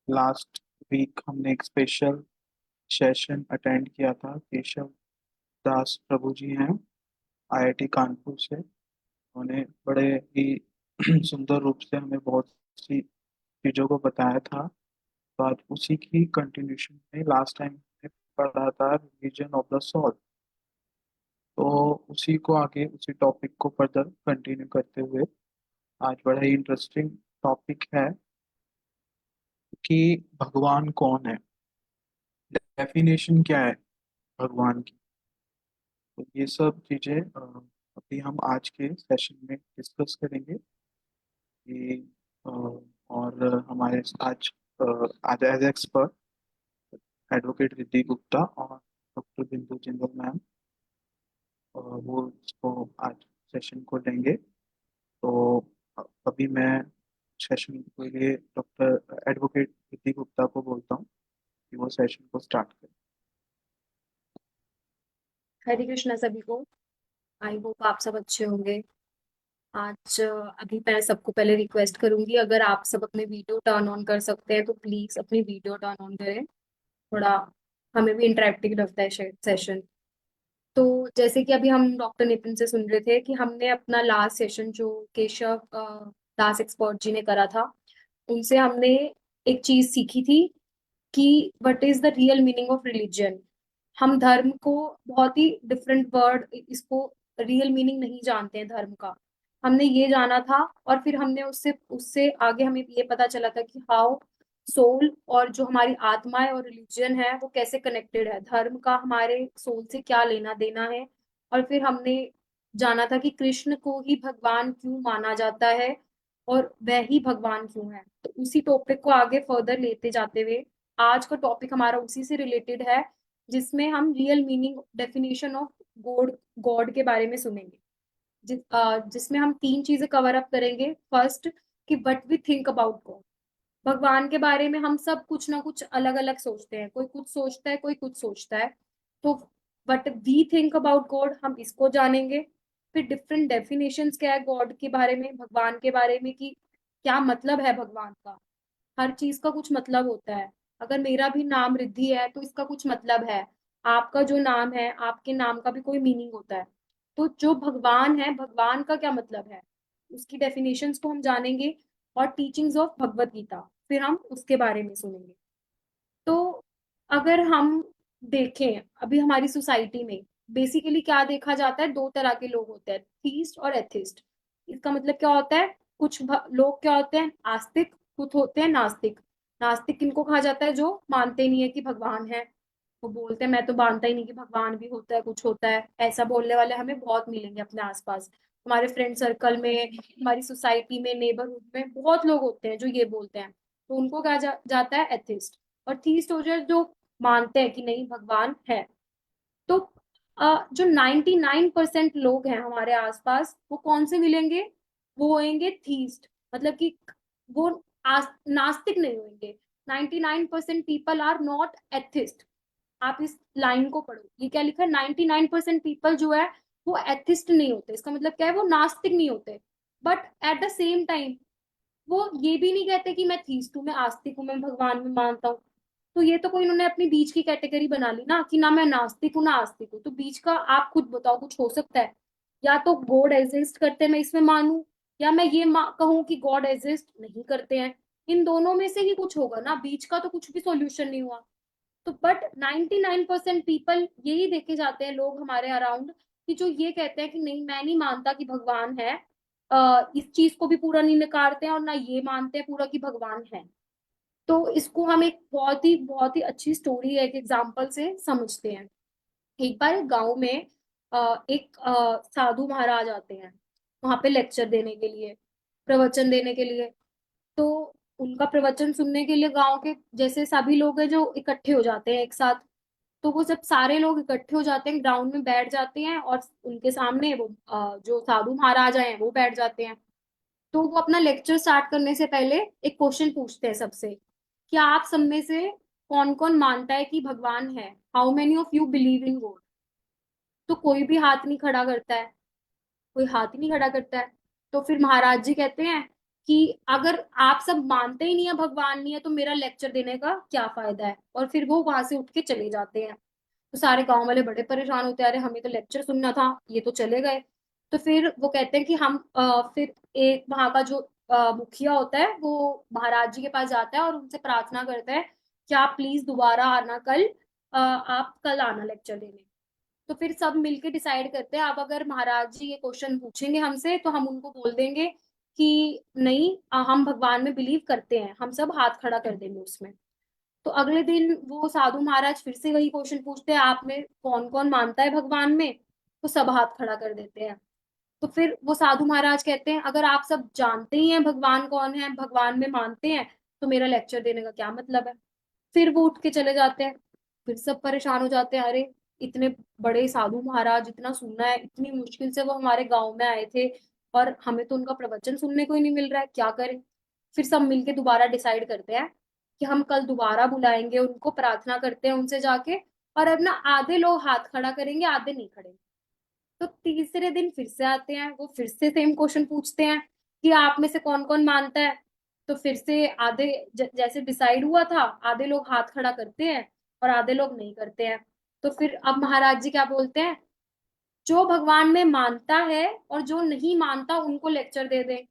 Last week हमने एक special session attend किया था। केशव दास प्रभु जी हैं, आईआईटी कानपुर से। उन्होंने बड़े ही सुंदर रूप से हमें बहुत सी चीज़ों को बताया था। तो आज उसी की कंटिन्यूशन में लास्ट टाइम हमने पढ़ा था रिलीजन ऑफ द सोल। तो उसी को आगे उसी टॉपिक को फर्दर कंटिन्यू करते हुए आज बड़ा ही इंटरेस्टिंग टॉपिक है कि भगवान कौन है, डेफिनेशन क्या है भगवान की। तो ये सब चीज़ें अभी हम आज के सेशन में डिस्कस करेंगे कि और हमारे आज आज एज एक्सपर्ट एडवोकेट रिद्धि गुप्ता और डॉक्टर बिंदु जिंदल मैम, वो इसको आज सेशन को लेंगे। तो अभी मैं सेशन के लिए डॉक्टर एडवोकेट रिद्धि गुप्ता को बोलता हूँ कि वो सेशन को स्टार्ट करें। हरे कृष्णा सभी को। आई होप आप सब अच्छे होंगे। आज अभी मैं सबको पहले रिक्वेस्ट करूंगी, अगर आप सब अपने वीडियो टर्न ऑन कर सकते हैं तो प्लीज अपनी वीडियो टर्न ऑन करें। थोड़ा हमें भी इंटरेक्टिव लगता है सेशन। तो जैसे कि अभी हम डॉक्टर नितिन से सुन रहे थे कि हमने अपना लास्ट सेशन जो केशव दास एक्सपर्ट जी ने करा था, उनसे हमने एक चीज सीखी थी कि what is the real meaning of religion. हम धर्म को बहुत ही डिफरेंट वर्ड, इसको रियल मीनिंग नहीं जानते हैं धर्म का। हमने ये जाना था और फिर हमने उससे उससे आगे हमें ये पता चला था कि हाउ सोल और जो हमारी आत्मा है और रिलीजन है वो कैसे कनेक्टेड है, धर्म का हमारे सोल से क्या लेना देना है। और फिर हमने जाना था कि कृष्ण को ही भगवान क्यों माना जाता है और वह ही भगवान क्यों है। तो उसी टॉपिक को आगे फर्दर लेते जाते हुए आज का टॉपिक हमारा उसी से रिलेटेड है, जिसमें हम real meaning definition of God God के बारे में सुनेंगे। जिसमें हम तीन चीजें कवर अप करेंगे। फर्स्ट, कि what we think about God. भगवान के बारे में हम सब कुछ ना कुछ अलग अलग सोचते हैं, कोई कुछ सोचता है कोई कुछ सोचता है। तो what we think about God हम इसको जानेंगे। फिर डिफरेंट डेफिनेशंस क्या है गॉड के बारे में, भगवान के बारे में, कि क्या मतलब है भगवान का। हर चीज का कुछ मतलब होता है। अगर मेरा भी नाम रिद्धि है तो इसका कुछ मतलब है। आपका जो नाम है, आपके नाम का भी कोई मीनिंग होता है। तो जो भगवान है, भगवान का क्या मतलब है, उसकी डेफिनेशंस को हम जानेंगे। और टीचिंग्स ऑफ भगवत गीता फिर हम उसके बारे में सुनेंगे। तो अगर हम देखें अभी हमारी सोसाइटी में बेसिकली क्या देखा जाता है, दो तरह के लोग होते हैं, थीस्ट और एथिस्ट। इसका मतलब क्या होता है, कुछ लोग क्या होते हैं, आस्तिक, कुछ होते हैं नास्तिक। नास्तिक किनको कहा जाता है, जो मानते नहीं है कि भगवान है। वो बोलते हैं मैं तो मानता ही नहीं कि भगवान भी होता है, कुछ होता है। ऐसा बोलने वाले हमें बहुत मिलेंगे अपने आसपास, हमारे फ्रेंड सर्कल में, हमारी सोसाइटी में, नेबरहुड में बहुत लोग होते हैं जो ये बोलते हैं। तो उनको कहा जाता है एथिस्ट। और थीस्ट हो जाए जो मानते हैं कि नहीं भगवान है। तो जो 99% लोग हैं हमारे आसपास वो कौन से मिलेंगे, वो होंगे थीस्ट। मतलब कि वो नास्तिक नहीं होंगे। 99% पीपल आर नॉट एथिस्ट। आप इस लाइन को पढ़ो, ये क्या लिखा है, 99% पीपल जो है वो एथिस्ट नहीं होते। इसका मतलब क्या है, वो नास्तिक नहीं होते। But at the same time वो ये भी नहीं कहते कि मैं थीस्ट हूँ, मैं आस्तिक हूँ, मैं भगवान में मानता हूँ। तो ये तो कोई इन्होंने अपनी बीच की कैटेगरी बना ली ना, कि ना मैं नास्तिक हूँ ना आस्तिक हूँ। तो बीच का आप खुद बताओ, कुछ हो सकता है। या तो गॉड एग्जिस्ट करते हैं, मैं इसमें मानूं, या मैं ये कहूँ कि गॉड एग्जिस्ट नहीं करते हैं। इन दोनों में से ही कुछ होगा ना, बीच का तो कुछ भी सॉल्यूशन नहीं हुआ। तो बट 99% पीपल यही देखे जाते हैं लोग हमारे अराउंड, कि जो ये कहते हैं कि नहीं मैं नहीं मानता कि भगवान है। इस चीज को भी पूरा नहीं नकारते हैं और ना ये मानते हैं पूरा कि भगवान है। तो इसको हम एक बहुत ही अच्छी स्टोरी, एक एग्जाम्पल से समझते हैं। एक बार एक गांव में एक साधु महाराज आते हैं वहां पे लेक्चर देने के लिए, प्रवचन देने के लिए। तो उनका प्रवचन सुनने के लिए गांव के जैसे सभी लोग हैं जो इकट्ठे हो जाते हैं एक साथ। तो वो जब सारे लोग इकट्ठे हो जाते हैं, ग्राउंड में बैठ जाते हैं और उनके सामने वो जो साधु महाराज हैं वो बैठ जाते हैं। तो वो अपना लेक्चर स्टार्ट करने से पहले एक क्वेश्चन पूछते हैं सबसे, क्या आप सब में से कौन कौन मानता है कि भगवान है, how many of you believe in God. तो कोई भी हाथ नहीं खड़ा करता है, कोई हाथ ही नहीं खड़ा करता है। तो फिर महाराज जी कहते हैं कि अगर आप सब मानते ही नहीं है भगवान नहीं है तो मेरा लेक्चर देने का क्या फायदा है। और फिर वो वहां से उठ के चले जाते हैं। तो सारे गांव वाले बड़े परेशान होते हैं, अरे हमें तो लेक्चर सुनना था, ये तो चले गए। तो फिर वो कहते हैं कि हम फिर एक वहां का जो मुखिया होता है वो महाराज जी के पास जाता है और उनसे प्रार्थना करता है कि आप प्लीज दोबारा आना कल, आप कल आना लेक्चर देने। तो फिर सब मिलके डिसाइड करते हैं, अब अगर महाराज जी ये क्वेश्चन पूछेंगे हमसे तो हम उनको बोल देंगे कि नहीं, हम भगवान में बिलीव करते हैं, हम सब हाथ खड़ा कर देंगे उसमें। तो अगले दिन वो साधु महाराज फिर से वही क्वेश्चन पूछते हैं, आप में कौन कौन मानता है भगवान में। तो सब हाथ खड़ा कर देते हैं। तो फिर वो साधु महाराज कहते हैं, अगर आप सब जानते ही हैं भगवान कौन है, भगवान में मानते हैं, तो मेरा लेक्चर देने का क्या मतलब है। फिर वो उठ के चले जाते हैं। फिर सब परेशान हो जाते हैं, अरे इतने बड़े साधु महाराज, इतना सुनना है, इतनी मुश्किल से वो हमारे गांव में आए थे और हमें तो उनका प्रवचन सुनने को ही नहीं मिल रहा है, क्या करें। फिर सब मिलके दोबारा डिसाइड करते हैं कि हम कल दोबारा बुलाएंगे उनको, प्रार्थना करते हैं उनसे जाके, और अब ना आधे लोग हाथ खड़ा करेंगे, आधे नहीं खड़े। तो तीसरे दिन फिर से आते हैं, वो फिर से सेम क्वेश्चन पूछते हैं कि आप में से कौन कौन मानता है। तो फिर से आधे जैसे डिसाइड हुआ था, आधे लोग हाथ खड़ा करते हैं और आधे लोग नहीं करते हैं। तो फिर अब महाराज जी क्या बोलते हैं, जो भगवान में मानता है और जो नहीं मानता उनको लेक्चर दे दे।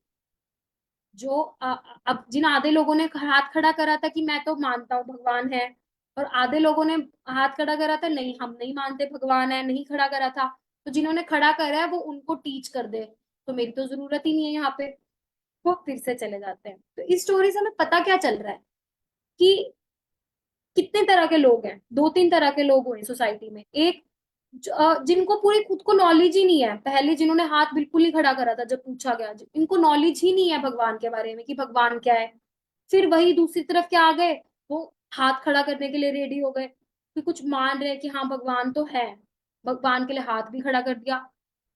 जो अब जिन आधे लोगों ने हाथ खड़ा करा था कि मैं तो मानता हूँ भगवान है, और आधे लोगों ने हाथ खड़ा करा था नहीं हम नहीं मानते भगवान है, नहीं खड़ा करा था, तो जिन्होंने खड़ा करा है वो उनको टीच कर दे, तो मेरी तो जरूरत ही नहीं है यहाँ पे। वो फिर से चले जाते हैं। तो इस स्टोरी से हमें पता क्या चल रहा है कि कितने तरह के लोग हैं, दो तीन तरह के लोग हुए सोसाइटी में। एक जिनको पूरी खुद को नॉलेज ही नहीं है, पहले जिन्होंने हाथ बिल्कुल नहीं खड़ा करा था जब पूछा गया, इनको नॉलेज ही नहीं है भगवान के बारे में कि भगवान क्या है। फिर वही दूसरी तरफ क्या आ गए, वो हाथ खड़ा करने के लिए रेडी हो गए कि कुछ मान रहे हैं कि हाँ भगवान तो है, भगवान के लिए हाथ भी खड़ा कर दिया।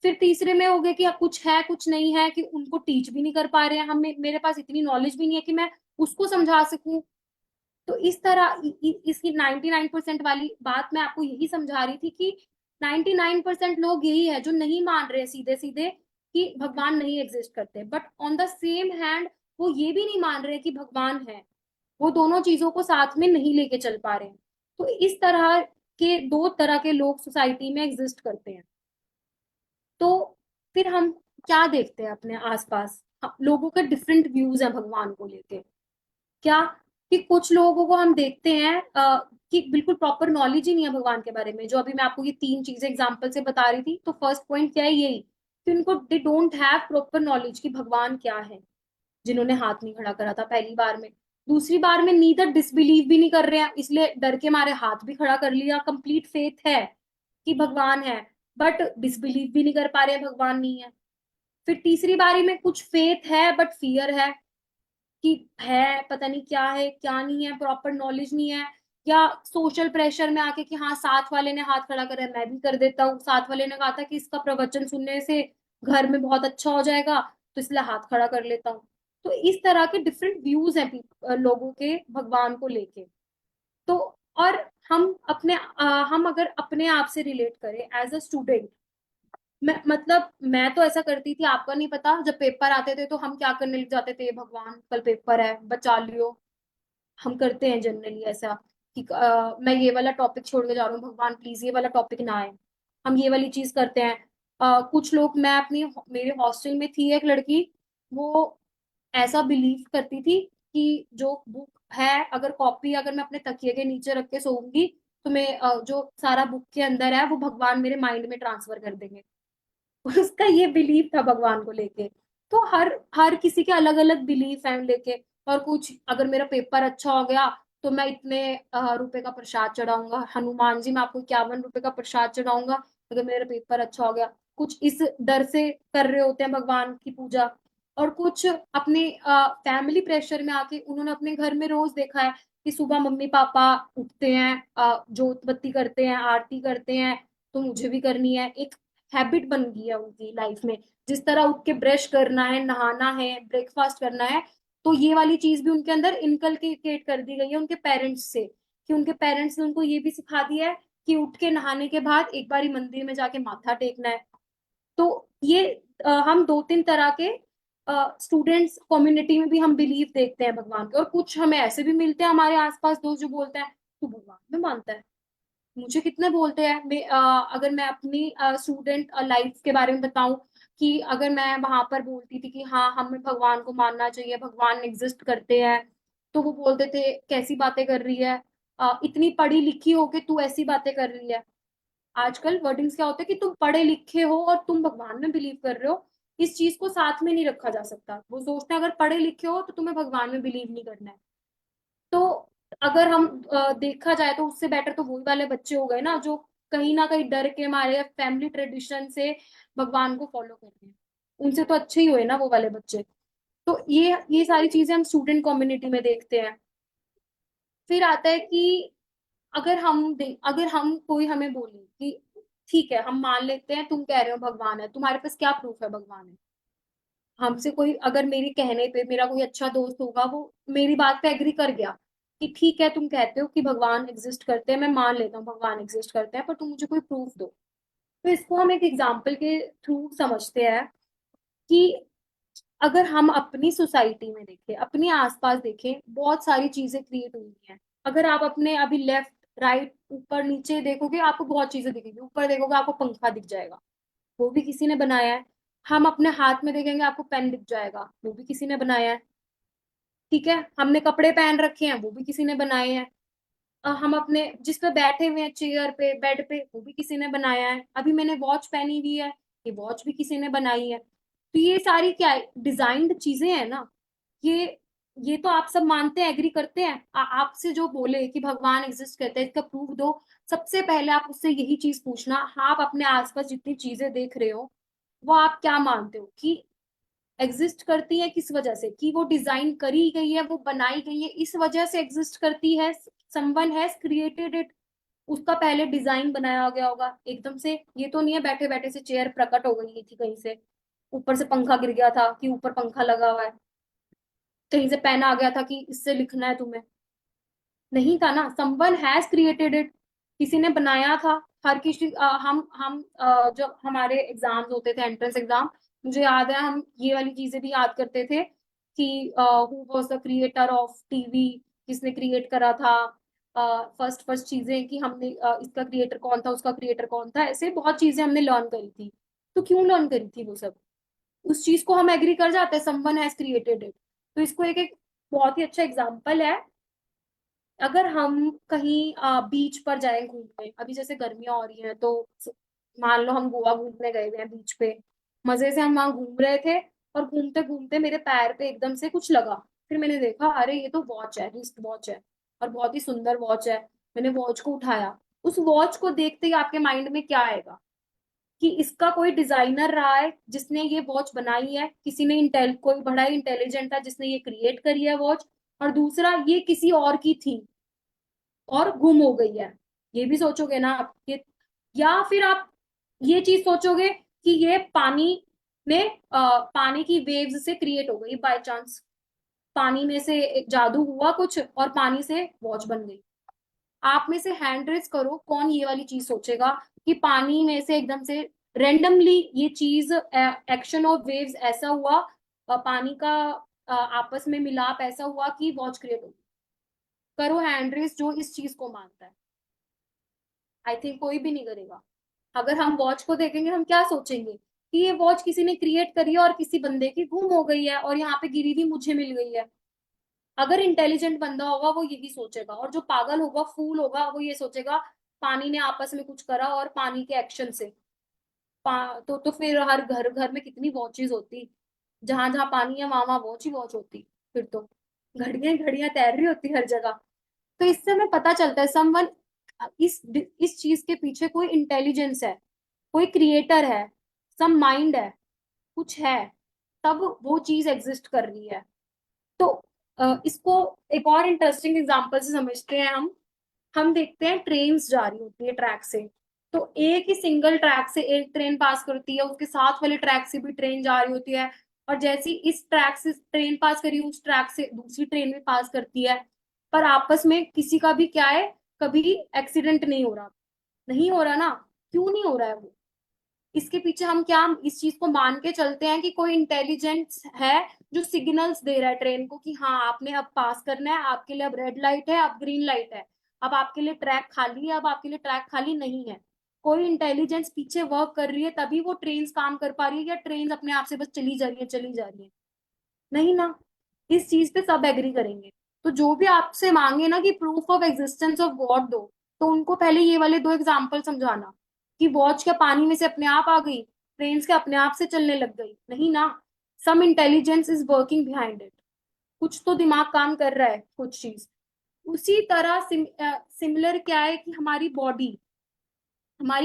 फिर तीसरे में हो गए कि हाँ, कुछ है कुछ नहीं है, कि उनको टीच भी नहीं कर पा रहे हैं, हमें मेरे पास इतनी नॉलेज भी नहीं है कि मैं उसको समझा सकूं। तो इस तरह इसकी 99% वाली बात मैं आपको यही समझा रही थी कि 99% लोग यही है जो नहीं मान रहे सीधे सीधे कि भगवान नहीं एग्जिस्ट करते, but on the same hand वो ये भी नहीं मान रहे कि भगवान है। वो दोनों चीजों को साथ में नहीं लेके चल पा रहे हैं। तो इस तरह के दो तरह के लोग सोसाइटी में एग्जिस्ट करते हैं। तो फिर हम क्या देखते हैं अपने आसपास, लोगों के डिफरेंट व्यूज हैं भगवान को लेके। क्या, कि कुछ लोगों को हम देखते हैं कि बिल्कुल प्रॉपर नॉलेज ही नहीं है भगवान के बारे में, जो अभी मैं आपको ये तीन चीजें एग्जांपल से बता रही थी। तो फर्स्ट पॉइंट क्या है, यही कि उनको they don't have proper knowledge कि भगवान क्या है, जिन्होंने हाथ नहीं खड़ा करा था पहली बार में। दूसरी बार में नीदर डिसबिलीव भी नहीं कर रहे हैं, इसलिए डर के मारे हाथ भी खड़ा कर लिया, कंप्लीट फेथ है कि भगवान है, बट डिसबिलीव भी नहीं कर पा रहे हैं भगवान नहीं है। फिर तीसरी बारी में कुछ फेथ है बट फियर है कि है पता नहीं क्या है क्या नहीं है, प्रॉपर नॉलेज नहीं है, या सोशल प्रेशर में आके कि हाँ साथ वाले ने हाथ खड़ा करा है मैं भी कर देता हूँ, साथ वाले ने कहा था कि इसका प्रवचन सुनने से घर में बहुत अच्छा हो जाएगा तो इसलिए हाथ खड़ा कर लेता हूँ। तो इस तरह के डिफरेंट व्यूज हैं लोगों के भगवान को लेके। तो और हम अगर अपने आप से रिलेट करें एज अ स्टूडेंट, मैं तो ऐसा करती थी, आपका नहीं पता, जब पेपर आते थे तो हम क्या करने लग जाते थे, भगवान कल पेपर है बचा लियो। हम करते हैं जनरली ऐसा कि मैं ये वाला टॉपिक छोड़ के जा रहा हूँ, भगवान प्लीज ये वाला टॉपिक ना आए। हम ये वाली चीज करते हैं। कुछ लोग, मैं अपनी मेरे हॉस्टल में थी एक लड़की, वो ऐसा बिलीव करती थी कि जो बुक है, अगर कॉपी अगर मैं अपने तकिए के नीचे रख के सोऊंगी तो मैं जो सारा बुक के अंदर है वो भगवान मेरे माइंड में ट्रांसफर कर देंगे। उसका ये बिलीव था भगवान को लेके। तो हर हर किसी के अलग अलग बिलीफ है लेके। और कुछ, अगर मेरा पेपर अच्छा हो गया तो मैं इतने रुपए का प्रसाद चढ़ाऊंगा हनुमान जी, मैं आपको 51 रुपए का प्रसाद चढ़ाऊंगा अगर मेरा पेपर अच्छा हो गया। कुछ इस डर से कर रहे होते हैं भगवान की पूजा। और कुछ अपने फैमिली प्रेशर में आके उन्होंने अपने घर में रोज देखा है कि सुबह मम्मी पापा उठते हैं, जोत बत्ती करते हैं, आरती करते हैं, तो मुझे भी करनी है। एक हैबिट बन गई है उनकी लाइफ में, जिस तरह उठ के ब्रश करना है, नहाना है, ब्रेकफास्ट करना है। तो ये वाली चीज भी उनके अंदर इनकलकेट कर दी गई है उनके पेरेंट्स से, कि उनके पेरेंट्स ने उनको ये भी सिखा दिया है कि उठ के नहाने के बाद एक बारी मंदिर में जाके माथा टेकना है। तो ये हम दो तीन तरह के स्टूडेंट्स कम्युनिटी में भी हम बिलीव देखते हैं भगवान के, और कुछ हमें ऐसे भी मिलते हैं हमारे आसपास दोस्त जो बोलते हैं तू भगवान में मानता है। मुझे कितने बोलते हैं, अगर मैं अपनी स्टूडेंट लाइफ के बारे में बताऊं, कि अगर मैं वहां पर बोलती थी कि हाँ हमें भगवान को मानना चाहिए, भगवान एग्जिस्ट करते हैं, तो वो बोलते थे कैसी बातें कर रही है, इतनी पढ़ी लिखी हो के तू ऐसी बातें कर रही है। आजकल वर्डिंग्स क्या होते हैं कि तुम पढ़े लिखे हो और तुम भगवान में बिलीव कर रहे हो, इस चीज को साथ में नहीं रखा जा सकता। वो सोचते हैं अगर पढ़े लिखे हो तो तुम्हें भगवान में बिलीव नहीं करना है। तो अगर हम देखा जाए तो उससे बेटर तो वही वाले बच्चे हो गए ना जो कहीं ना कहीं डर के मारे फैमिली ट्रेडिशन से भगवान को फॉलो कर रहे हैं। उनसे तो अच्छे ही हुए ना वो वाले बच्चे। तो ये सारी चीजें हम स्टूडेंट कम्युनिटी में देखते हैं। फिर आता है कि अगर हम कोई हमें बोले कि ठीक है हम मान लेते हैं तुम कह रहे हो भगवान है, तुम्हारे पास क्या प्रूफ है भगवान है। हमसे कोई अगर मेरे कहने पे मेरा कोई अच्छा दोस्त होगा वो मेरी बात पे एग्री कर गया कि ठीक है तुम कहते हो कि भगवान एग्जिस्ट करते हैं, मैं मान लेता हूँ भगवान एग्जिस्ट करते हैं, पर तुम मुझे कोई प्रूफ दो। तो इसको हम एक एग्जाम्पल के थ्रू समझते हैं कि अगर हम अपनी सोसाइटी में देखें, अपने आसपास देखें, बहुत सारी चीजें क्रिएट हुई हैं। अगर आप अपने अभी लेफ्ट राइट ऊपर नीचे देखोगे आपको बहुत चीजें दिखेंगी। ऊपर देखोगे आपको पंखा दिख जाएगा, वो भी किसी ने बनाया है। हम अपने हाथ में देखेंगे आपको पेन दिख जाएगा, वो भी किसी ने बनाया है। ठीक है, हमने कपड़े पहन रखे हैं वो भी किसी ने बनाए हैं। हम अपने जिस पे बैठे हुए हैं चेयर पे बेड पे वो भी किसी ने बनाया है। अभी मैंने वॉच पहनी हुई है, ये वॉच भी किसी ने बनाई है। तो ये सारी क्या है, डिजाइन्ड चीजें हैं ना। ये ये तो आप सब मानते हैं, एग्री करते हैं। आपसे जो बोले कि भगवान एग्जिस्ट करते हैं इसका प्रूफ दो, सबसे पहले आप उससे यही चीज पूछना, हाँ आप अपने आसपास जितनी चीजें देख रहे हो वो आप क्या मानते हो कि एग्जिस्ट करती है, किस वजह से, कि वो डिजाइन करी गई है, वो बनाई गई है इस वजह से एग्जिस्ट करती है, समवन हैज क्रिएटेड इट, उसका पहले डिजाइन बनाया गया होगा एकदम से। ये तो नहीं है बैठे बैठे से चेयर प्रकट हो गई थी कहीं से, ऊपर से पंखा गिर गया था कि ऊपर पंखा लगा हुआ है, कहीं से पेन आ गया था कि इससे लिखना है तुम्हें। नहीं था ना, समवन हैज क्रिएटेड इट, किसी ने बनाया था। हर किसी जब हमारे एग्जाम्स होते थे एंट्रेंस एग्जाम, मुझे याद है हम ये वाली चीजें भी याद करते थे कि who was the creator of TV, किसने क्रिएट करा था। फर्स्ट फर्स्ट चीजें कि हमने इसका क्रिएटर कौन था उसका क्रिएटर कौन था, ऐसे बहुत चीजें हमने लर्न करी थी। तो क्यों लर्न करी थी वो सब, उस चीज को हम एग्री कर जाते हैं समवन हैज क्रिएटेड इट। तो इसको एक एक बहुत ही अच्छा एग्जाम्पल है। अगर हम कहीं बीच पर जाएं घूमने, अभी जैसे गर्मियां हो रही हैं तो मान लो हम गोवा घूमने गए हुए हैं बीच पे, मजे से हम वहां घूम रहे थे, और घूमते घूमते मेरे पैर पे एकदम से कुछ लगा। फिर मैंने देखा अरे ये तो वॉच है, रिस्ट वॉच है, और बहुत ही सुंदर वॉच है। मैंने वॉच को उठाया, उस वॉच को देखते ही आपके माइंड में क्या आएगा कि इसका कोई डिजाइनर रहा है जिसने ये वॉच बनाई है, किसी ने कोई बड़ा ही इंटेलिजेंट था जिसने ये क्रिएट करी है वॉच, और दूसरा ये किसी और की थी और गुम हो गई है। ये भी सोचोगे ना आप ये, या फिर आप ये चीज सोचोगे कि ये पानी की वेव्स से क्रिएट हो गई बाय चांस, पानी में से एक जादू हुआ कुछ और पानी से वॉच बन गई। आप में से हैंड रेस करो कौन ये वाली चीज सोचेगा कि पानी में से एकदम से रेंडमली ये चीज, एक्शन ऑफ वेव्स ऐसा हुआ, पानी का आपस में मिलाप ऐसा हुआ कि वॉच क्रिएट हो। करो हैंड रेस जो इस चीज को मानता है। आई थिंक कोई भी नहीं करेगा। अगर हम वॉच को देखेंगे हम क्या सोचेंगे कि ये वॉच किसी ने क्रिएट करी है और किसी बंदे की गुम हो गई है और यहाँ पे गिरी हुई मुझे मिल गई है। अगर इंटेलिजेंट बंदा होगा वो यही सोचेगा, और जो पागल होगा फूल होगा वो ये सोचेगा पानी ने आपस में कुछ करा और पानी के एक्शन से तो फिर हर घर घर में कितनी वॉचेस होती, जहां जहां पानी है वहां वहां वॉच ही वॉच होती। फिर तो घड़ियां घड़ियां तैर रही होती हर जगह। तो इससे हमें पता चलता है समवन, इस चीज के पीछे कोई इंटेलिजेंस है, कोई क्रिएटर है, सम माइंड है, कुछ है, तब वो चीज एग्जिस्ट कर रही है। तो इसको एक और इंटरेस्टिंग एग्जांपल से समझते हैं हम देखते हैं ट्रेन्स जा रही होती है ट्रैक से, तो एक ही सिंगल ट्रैक से एक ट्रेन पास करती है, उसके साथ वाले ट्रैक से भी ट्रेन जा रही होती है, और जैसी इस ट्रैक से ट्रेन पास करी उस ट्रैक से दूसरी ट्रेन भी पास करती है, पर आपस में किसी का भी क्या है, कभी एक्सीडेंट नहीं हो रहा। नहीं हो रहा ना, क्यों नहीं हो रहा है वो, इसके पीछे हम क्या इस चीज को मान के चलते हैं कि कोई इंटेलिजेंस है जो सिग्नल्स दे रहा है ट्रेन को कि हाँ आपने अब पास करना है, आपके लिए अब रेड लाइट है, अब ग्रीन लाइट है, अब आपके लिए ट्रैक खाली है, अब आपके लिए ट्रैक खाली नहीं है। कोई इंटेलिजेंस पीछे वर्क कर रही है, तभी वो ट्रेन काम कर पा रही है, या ट्रेन अपने आप से बस चली जा रही है चली जा रही है? नहीं ना। इस चीज पे सब एग्री करेंगे। तो जो भी आपसे मांगे ना कि proof of existence of God दो, तो उनको पहले ये वाले दो एग्जाम्पल समझाना कि वॉच क्या पानी में से अपने आप आ गई, ट्रेन के अपने आप से चलने लग गई? नहीं ना। Some intelligence is working behind it. कुछ तो दिमाग काम कर रहा है, कुछ चीज। उसी तरह सिमिलर क्या है कि हमारी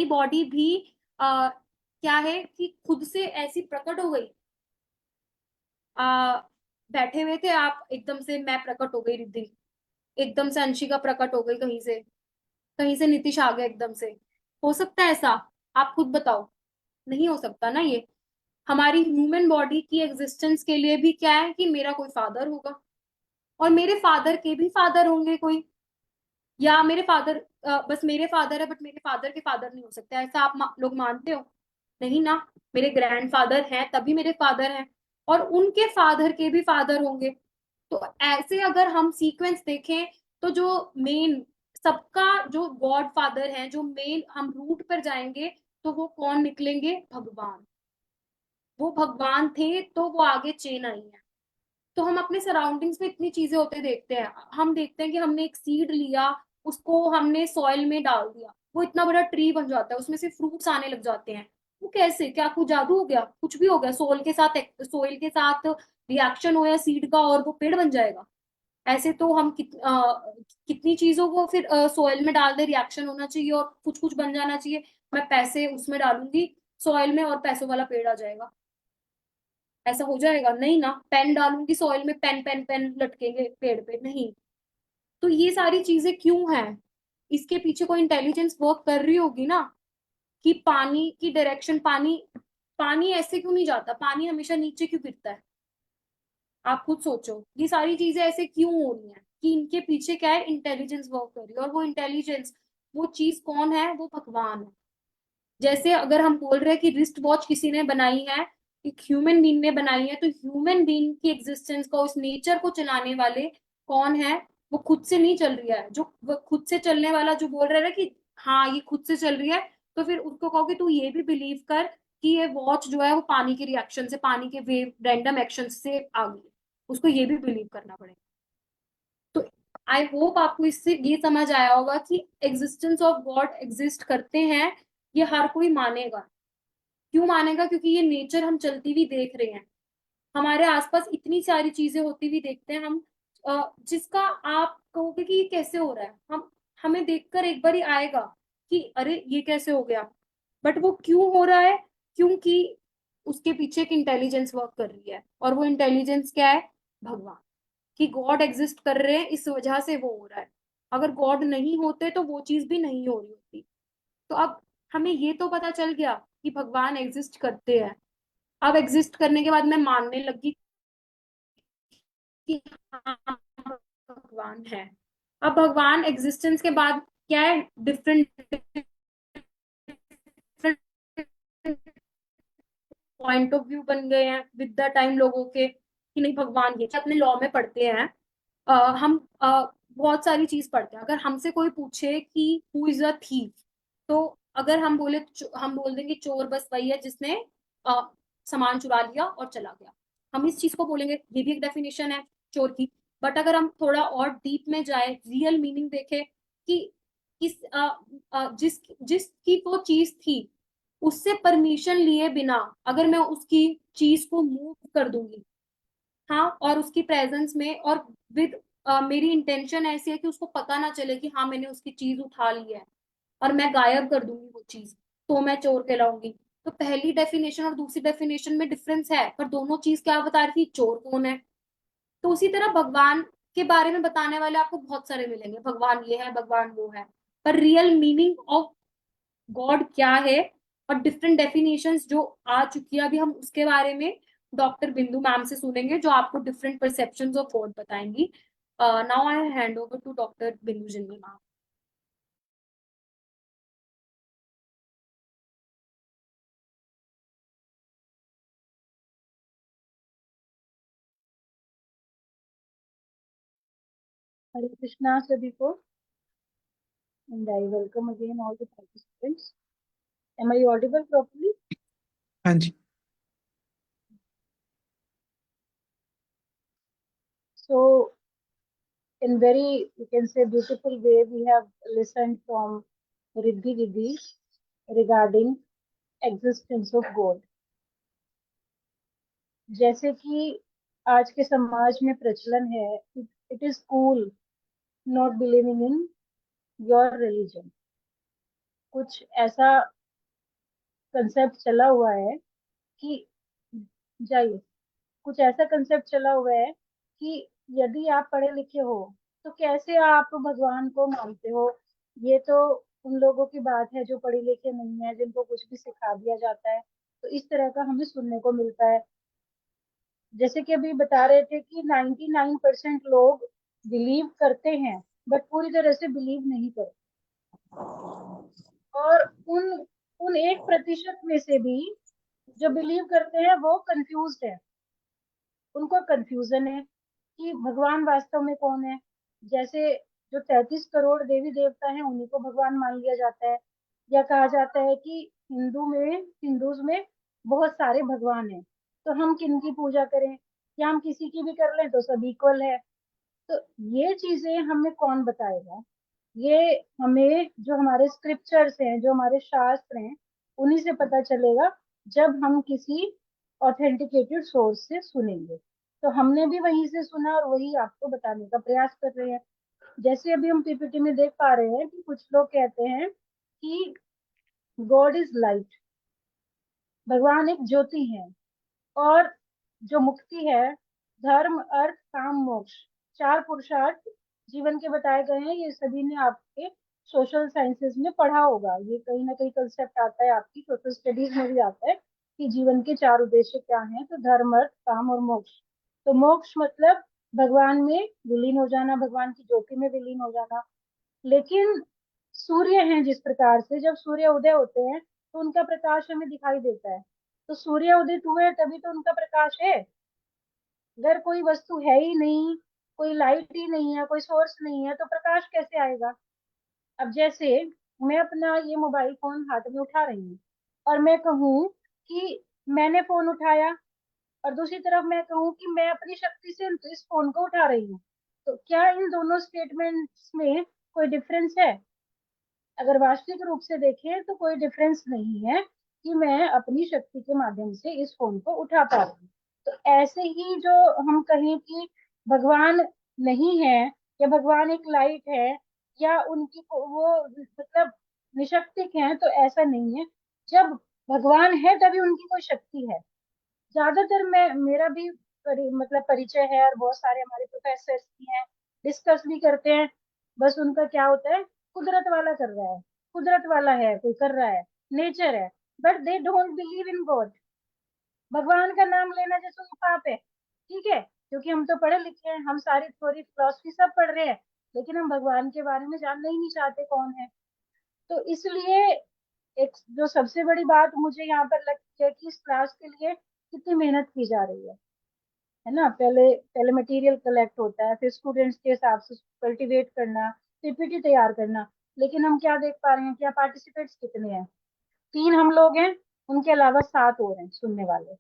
बॉडी भी क्या है कि खुद से ऐसी प्रकट हो गई। आ, बैठे हुए थे आप, एकदम से मैं प्रकट हो गई रिद्धि, एकदम से अंशिका प्रकट हो गई, कहीं से नीतीश आ गया एकदम से। हो सकता है ऐसा? आप खुद बताओ। नहीं हो सकता ना ये। हमारी ह्यूमन बॉडी की एग्जिस्टेंस के लिए भी क्या है कि मेरा कोई फादर होगा, और मेरे फादर के भी फादर होंगे कोई, या मेरे फादर बस मेरे फादर है बट मेरे फादर के फादर नहीं हो सकते, ऐसा आप लोग मानते हो? नहीं ना। मेरे ग्रैंडफादर हैं तभी मेरे फादर हैं, और उनके फादर के भी फादर होंगे। तो ऐसे अगर हम सीक्वेंस देखें, तो जो मेन सबका जो गॉड फादर है, जो मेन हम रूट पर जाएंगे, तो वो कौन निकलेंगे? भगवान। वो भगवान थे तो वो आगे चेन आई है। तो हम अपने सराउंडिंग्स में इतनी चीजें होते देखते हैं। हम देखते हैं कि हमने एक सीड लिया, उसको हमने सॉइल में डाल दिया, वो इतना बड़ा ट्री बन जाता है, उसमें से फ्रूट्स आने लग जाते हैं। वो कैसे? क्या कुछ जादू हो गया? कुछ भी हो गया? सोइल के साथ रिएक्शन हो या सीड का, और वो पेड़ बन जाएगा? ऐसे तो हम कितनी चीजों को फिर सोइल में डाल दे, रिएक्शन होना चाहिए और कुछ कुछ बन जाना चाहिए। मैं पैसे उसमें डालूंगी सॉइल में और पैसों वाला पेड़ आ जाएगा? ऐसा हो जाएगा? नहीं ना। पेन डालूंगी सॉइल में, पेन पेन पेन लटकेंगे पेड़ पे? नहीं। तो ये सारी चीजें क्यों हैं? इसके पीछे कोई इंटेलिजेंस वर्क कर रही होगी ना। कि पानी की डायरेक्शन, पानी पानी ऐसे क्यों नहीं जाता, पानी हमेशा नीचे क्यों गिरता है? आप खुद सोचो, ये सारी चीजें ऐसे क्यों हो रही हैं? कि इनके पीछे क्या है? इंटेलिजेंस वर्क कर रही है, और वो इंटेलिजेंस, वो चीज कौन है? वो भगवान है। जैसे अगर हम बोल रहे हैं कि रिस्ट वॉच किसी ने बनाई है, एक ह्यूमन बीइंग ने बनाई है, तो ह्यूमन बीइंग की एग्जिस्टेंस को, उस नेचर को चलाने वाले कौन है? वो खुद से नहीं चल रही है। जो वो खुद से चलने वाला जो बोल रहा है ना कि हाँ ये खुद से चल रही है, तो फिर उसको कहो कि तू ये भी बिलीव कर कि ये वॉच जो है वो पानी के रिएक्शन से, पानी के वेव रैंडम एक्शन से आ गई है। उसको ये भी बिलीव करना पड़ेगा। तो आई होप आपको इससे ये समझ आया होगा कि एग्जिस्टेंस ऑफ गॉड एग्जिस्ट करते हैं, ये हर कोई मानेगा। क्यों मानेगा? क्योंकि ये नेचर हम चलती हुई देख रहे हैं। हमारे आसपास इतनी सारी चीजें होती हुई देखते हैं हम, जिसका आप कहोगे कि ये कैसे हो रहा है, हम हमें देखकर एक बार ही आएगा कि अरे ये कैसे हो गया। बट वो क्यों हो रहा है? क्योंकि उसके पीछे एक इंटेलिजेंस वर्क कर रही है, और वो इंटेलिजेंस क्या है? भगवान। कि गॉड एग्जिस्ट कर रहे हैं, इस वजह से वो हो रहा है। अगर गॉड नहीं होते तो वो चीज भी नहीं हो रही होती। तो अब हमें ये तो पता चल गया कि भगवान एग्जिस्ट करते हैं। अब एग्जिस्ट करने के बाद मैं मानने लगी कि हाँ भगवान है। अब भगवान एग्जिस्टेंस के बाद क्या है? डिफरेंट पॉइंट ऑफ व्यू बन गए हैं विद द टाइम लोगों के, कि नहीं भगवान ये अपने लॉ में पढ़ते हैं। हम बहुत सारी चीज पढ़ते हैं। अगर हमसे कोई पूछे कि हु इज अ थीफ, तो अगर हम बोल देंगे चोर बस वही है जिसने अ, सामान चुरा लिया और चला गया। हम इस चीज को बोलेंगे, ये भी एक डेफिनेशन है चोर की। बट अगर हम थोड़ा और डीप में जाए, रियल मीनिंग देखे कि जिसकी वो चीज थी, उससे परमिशन लिए बिना अगर मैं उसकी चीज को मूव कर दूंगी, हाँ, और उसकी प्रेजेंस में, और विद मेरी इंटेंशन ऐसी है कि उसको पता ना चले कि हाँ मैंने उसकी चीज उठा ली है, और मैं गायब कर दूंगी वो चीज, तो मैं चोर कहलाऊंगी। तो पहली डेफिनेशन और दूसरी डेफिनेशन में डिफरेंस है, पर दोनों चीज क्या बता रही थी? चोर कौन है। तो उसी तरह भगवान के बारे में बताने वाले आपको बहुत सारे मिलेंगे, भगवान ये है, भगवान वो है। पर रियल मीनिंग ऑफ गॉड क्या है, और डिफरेंट डेफिनेशंस जो आ चुकी है, अभी हम उसके बारे में डॉक्टर बिंदु मैम से सुनेंगे, जो आपको डिफरेंट परसेप्शंस ऑफ गॉड बताएंगी। Now I hand over to doctor Bindu Jindal ma'am. Hare Krishna सभी को, and I welcome again all the participants. Am I audible properly? हाँ जी। So, in very, you can say, beautiful way, we have listened from Riddhi Vidhi regarding existence of God. जैसे कि आज के समाज में प्रचलन है, it is cool not believing in your religion. कुछ ऐसा कंसेप्ट चला हुआ है कि जाइए कुछ ऐसा कंसेप्ट चला हुआ है कि यदि आप पढ़े लिखे हो तो कैसे आप भगवान को मानते हो। ये तो उन लोगों की बात है जो पढ़े लिखे नहीं है, जिनको कुछ भी सिखा दिया जाता है। तो इस तरह का हमें सुनने को मिलता है। जैसे कि अभी बता रहे थे कि 99% लोग बिलीव करते हैं, बट पूरी तरह से बिलीव नहीं करते। और उन उन 1% में से भी जो बिलीव करते हैं वो कंफ्यूज्ड है। उनको कंफ्यूजन है कि भगवान वास्तव में कौन है। जैसे जो 33 करोड़ देवी देवता हैं उन्हीं को भगवान मान लिया जाता है, या कहा जाता है कि हिंदूज में बहुत सारे भगवान हैं, तो हम किन की पूजा करें, या हम किसी की भी कर लें तो सब इक्वल है। तो ये चीजें हमें कौन बताएगा? ये हमें जो हमारे स्क्रिप्चर्स हैं, जो हमारे शास्त्र हैं, उन्हीं से पता चलेगा, जब हम किसी ऑथेंटिकेटेड सोर्स से सुनेंगे। तो हमने भी वहीं से सुना और वही आपको बताने का प्रयास कर रहे हैं। जैसे अभी हम पीपीटी में देख पा रहे हैं कि कुछ लोग कहते हैं कि गॉड इज लाइट, भगवान एक ज्योति है, और जो मुक्ति है, धर्म अर्थ काम मोक्ष, 4 पुरुषार्थ जीवन के बताए गए हैं। ये सभी ने आपके सोशल साइंसेज में पढ़ा होगा। ये कहीं ना कहीं कंसेप्ट आता है, आपकी सोशल स्टडीज में भी आता है कि जीवन के 4 उद्देश्य क्या हैं। तो धर्म अर्थ काम और मोक्ष। तो मोक्ष मतलब भगवान में विलीन हो जाना, भगवान की ज्योति में विलीन हो जाना। लेकिन सूर्य हैं जिस प्रकार से, जब सूर्य उदय होते हैं तो उनका प्रकाश हमें दिखाई देता है। तो सूर्य उदित हुए तभी तो उनका प्रकाश है। अगर कोई वस्तु है ही नहीं, कोई लाइट ही नहीं है, कोई सोर्स नहीं है, तो प्रकाश कैसे आएगा? अब जैसे मैं अपना ये मोबाइल फोन हाथ में उठा रही हूँ और मैं कहूँ कि मैंने फोन उठाया, और दूसरी तरफ मैं कहूँ कि मैं अपनी शक्ति से इस फोन को उठा रही हूँ, तो क्या इन दोनों स्टेटमेंट्स में कोई डिफरेंस है? अगर वास्तविक रूप से देखें तो कोई डिफरेंस नहीं है कि मैं अपनी शक्ति के माध्यम से इस फोन को उठा पा रही हूँ। तो ऐसे ही जो हम कहें कि भगवान नहीं है, या भगवान एक लाइट है, या वो मतलब निशक्तिक है, तो ऐसा नहीं है। जब भगवान है तभी उनकी कोई शक्ति है। ज्यादातर मैं मेरा भी मतलब परिचय है, और बहुत सारे हमारे प्रोफेसर भी हैं, डिस्कस भी करते हैं। बस उनका क्या होता है, कुदरत वाला कर रहा है, कुदरत वाला है, कोई कर रहा है, नेचर है, but they don't believe in God. भगवान का नाम लेना जैसे वो पाप है, ठीक है, क्योंकि हम तो पढ़े लिखे हैं, हम सारी थ्योरी फिलोसफी सब पढ़ रहे हैं, लेकिन हम भगवान के बारे में जानना ही नहीं चाहते कौन है। तो इसलिए एक जो सबसे बड़ी बात मुझे यहाँ पर लगती है कि इस क्लास के लिए कितनी मेहनत की जा रही है ना। पहले पहले मटेरियल कलेक्ट होता है, फिर स्टूडेंट्स के हिसाब से कल्टीवेट करना, पीपीटी तैयार करना। लेकिन हम क्या देख पा रहे हैं, क्या पार्टिसिपेट्स कितने हैं? 3 हम लोग हैं, उनके अलावा 7 और हैं सुनने वाले,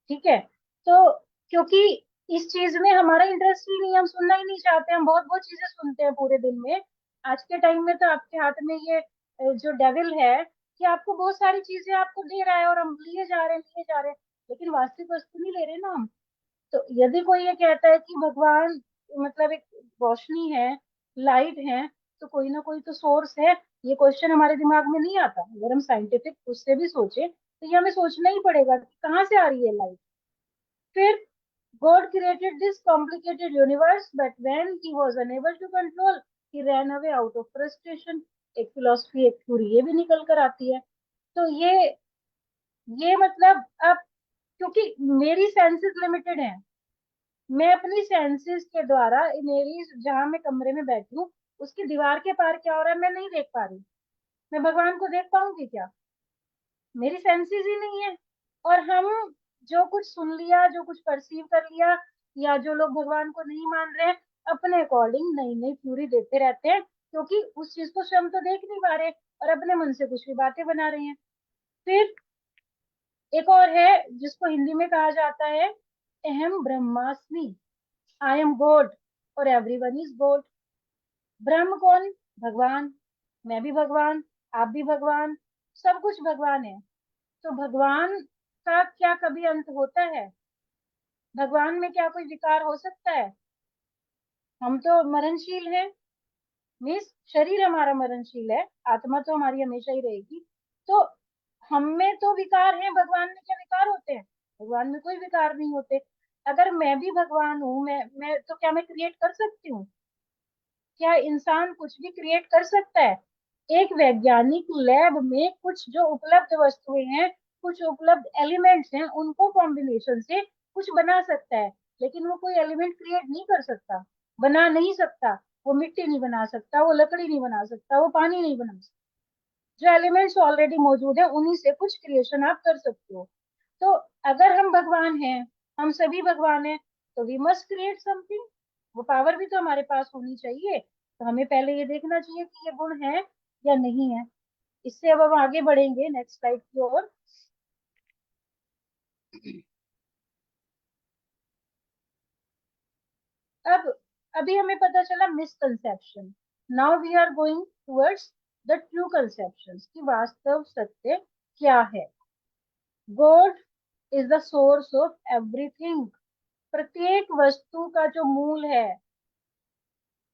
ठीक है। तो क्योंकि इस चीज में हमारा इंटरेस्ट ही नहीं है, हम सुनना ही नहीं चाहते। हम बहुत बहुत चीजें सुनते हैं पूरे दिन में। आज के टाइम में तो आपके हाथ में ये जो डेविल है कि आपको बहुत सारी चीजें आपको दे रहा है, और हम लिए जा रहे हैं, लेकिन वास्तविक वस्तु नहीं ले रहे ना हम। तो यदि कोई ये कहता है कि भगवान मतलब एक रोशनी है, लाइट है, तो कोई ना कोई तो सोर्स है। ये क्वेश्चन हमारे दिमाग में नहीं आता। अगर हम साइंटिफिक उससे भी सोचे तो ये हमें सोचना ही पड़ेगा कि कहाँ से आ रही है लाइट। फिर God created this complicated universe, but when he was unable to control, he ran away out of frustration. एक फिलोसफी, एक थ्योरी ये भी निकल कर आती है। तो ये मतलब अब, क्योंकि मेरी सेंसेस लिमिटेड हैं, मैं अपनी सेंसेस के द्वारा मेरी जहां मैं कमरे में बैठी हूँ उसकी दीवार के पार क्या हो रहा है मैं नहीं देख पा रही। मैं भगवान को देख पाऊंगी क्या? मेरी सेंसेस ही नहीं है। और हम जो कुछ सुन लिया, जो कुछ परसीव कर लिया, या जो लोग भगवान को नहीं मान रहे हैं, अपने अकॉर्डिंग नई नई थ्योरी देते रहते हैं, क्योंकि उस चीज को स्वयं तो देख नहीं पा रहे और अपने मन से कुछ भी बातें बना रहे हैं। फिर एक और है जिसको हिंदी में कहा जाता है अहम ब्रह्मास्मि, आई एम गॉड और एवरीवन इज गॉड। ब्रह्म कौन? भगवान। मैं भी भगवान, आप भी भगवान, सब कुछ भगवान है। तो भगवान का क्या कभी अंत होता है? भगवान में क्या कोई विकार हो सकता है? हम तो मरणशील हैं, मीन्स शरीर हमारा मरणशील है, आत्मा तो हमारी हमेशा ही रहेगी। तो हम में तो विकार है, भगवान में क्या विकार होते हैं? भगवान में कोई विकार नहीं होते। अगर मैं भी भगवान हूँ, मैं तो क्या मैं क्रिएट कर सकती हूँ? क्या इंसान कुछ भी क्रिएट कर सकता है? एक वैज्ञानिक लैब में कुछ जो उपलब्ध वस्तुएं हैं, कुछ उपलब्ध एलिमेंट्स हैं, उनको कॉम्बिनेशन से कुछ बना सकता है, लेकिन वो कोई एलिमेंट क्रिएट नहीं कर सकता, बना नहीं सकता। वो मिट्टी नहीं बना सकता, वो लकड़ी नहीं बना सकता, वो पानी नहीं बना सकता। जो एलिमेंट्स ऑलरेडी मौजूद है उन्हीं से कुछ क्रिएशन आप कर सकते हो। तो अगर हम भगवान हैं, हम सभी भगवान हैं, तो वी मस्ट क्रिएट समथिंग। वो पावर भी तो हमारे पास होनी चाहिए। तो हमें पहले ये देखना चाहिए कि ये गुण है या नहीं है। इससे अब हम आगे बढ़ेंगे नेक्स्ट स्लाइड की ओर। अब अभी हमें पता चला misconception. Now we are going towards the true conception कि वास्तव सत्य क्या है। God is the source of everything. प्रत्येक वस्तु का जो मूल है,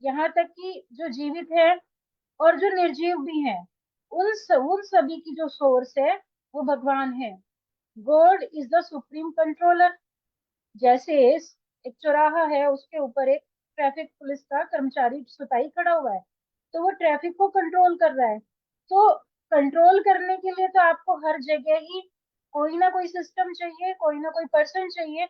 यहाँ तक कि जो जीवित है और जो निर्जीव भी है, उन सभी की जो सोर्स है वो भगवान है। God is the supreme controller. जैसे एक चौराहा है, उसके ऊपर एक ट्रैफिक पुलिस का कर्मचारी सिपाही खड़ा हुआ है, तो वो ट्रैफिक को कंट्रोल कर रहा है। तो कंट्रोल करने के लिए तो आपको हर जगह ही कोई ना कोई सिस्टम चाहिए, कोई ना कोई पर्सन चाहिए।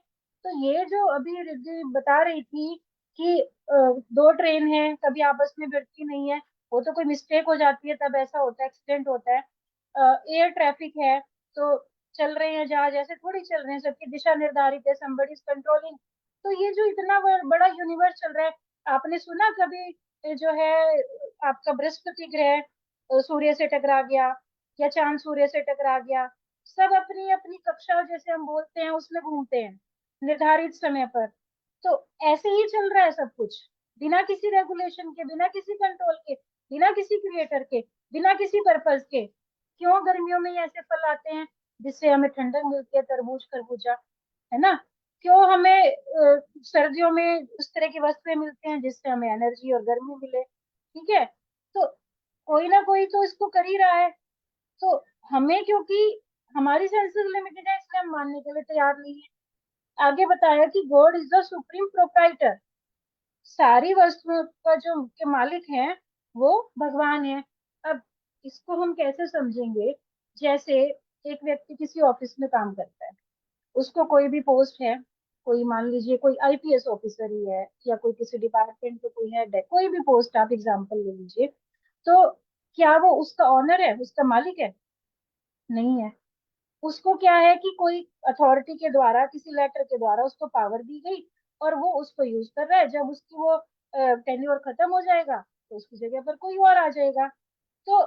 तो ये जो अभी रिद्धि बता रही थी कि दो ट्रेन है, कभी आपस में भिड़ती नहीं है, वो तो कोई मिस्टेक हो जाती है तब ऐसा होता है, एक्सीडेंट होता है। एयर ट्रैफिक है, तो चल रहे हैं जहाज, ऐसे थोड़ी चल रहे हैं, सबकी दिशा निर्धारित है, somebody is कंट्रोलिंग। तो ये जो इतना बड़ा यूनिवर्स चल रहा है, आपने सुना कभी जो है आपका बृहस्पति ग्रह सूर्य से टकरा गया, या चांद सूर्य से टकरा गया? सब अपनी अपनी कक्षा जैसे हम बोलते हैं उसमें घूमते हैं निर्धारित समय पर। तो ऐसे ही चल रहा है सब कुछ, बिना किसी रेगुलेशन के, बिना किसी कंट्रोल के, बिना किसी क्रिएटर के, बिना किसी पर्पस के। क्यों गर्मियों में ऐसे फल आते हैं जिससे हमें ठंडक मिलती है, तरबूज खरबूजा, है ना? क्यों हमें सर्दियों में उस तरह की वस्तुएं मिलती हैं जिससे हमें एनर्जी और गर्मी मिले? ठीक है, तो कोई ना कोई तो इसको कर ही रहा है। तो हमें, क्योंकि हमारी सेंसेस लिमिटेड है, इसलिए हम मानने के लिए तैयार नहीं है। आगे बताया कि God is the supreme proprietor. सारी वस्तुओं का जो के मालिक हैं वो भगवान है। अब इसको हम कैसे समझेंगे? जैसे एक व्यक्ति किसी ऑफिस में काम करता है, उसको कोई भी पोस्ट है, कोई मान लीजिए कोई आईपीएस ऑफिसर ही है, या कोई किसी डिपार्टमेंट का कोई हेड है, कोई भी पोस्ट आप एग्जांपल ले लीजिए। तो क्या वो उसका ऑनर है, उसका मालिक है? नहीं है। उसको क्या है कि कोई अथॉरिटी के द्वारा, किसी लेटर के द्वारा उसको पावर दी गई और वो उसको यूज कर रहा है। जब उसकी वो टेन्योर खत्म हो जाएगा तो उसकी जगह पर कोई और आ जाएगा। तो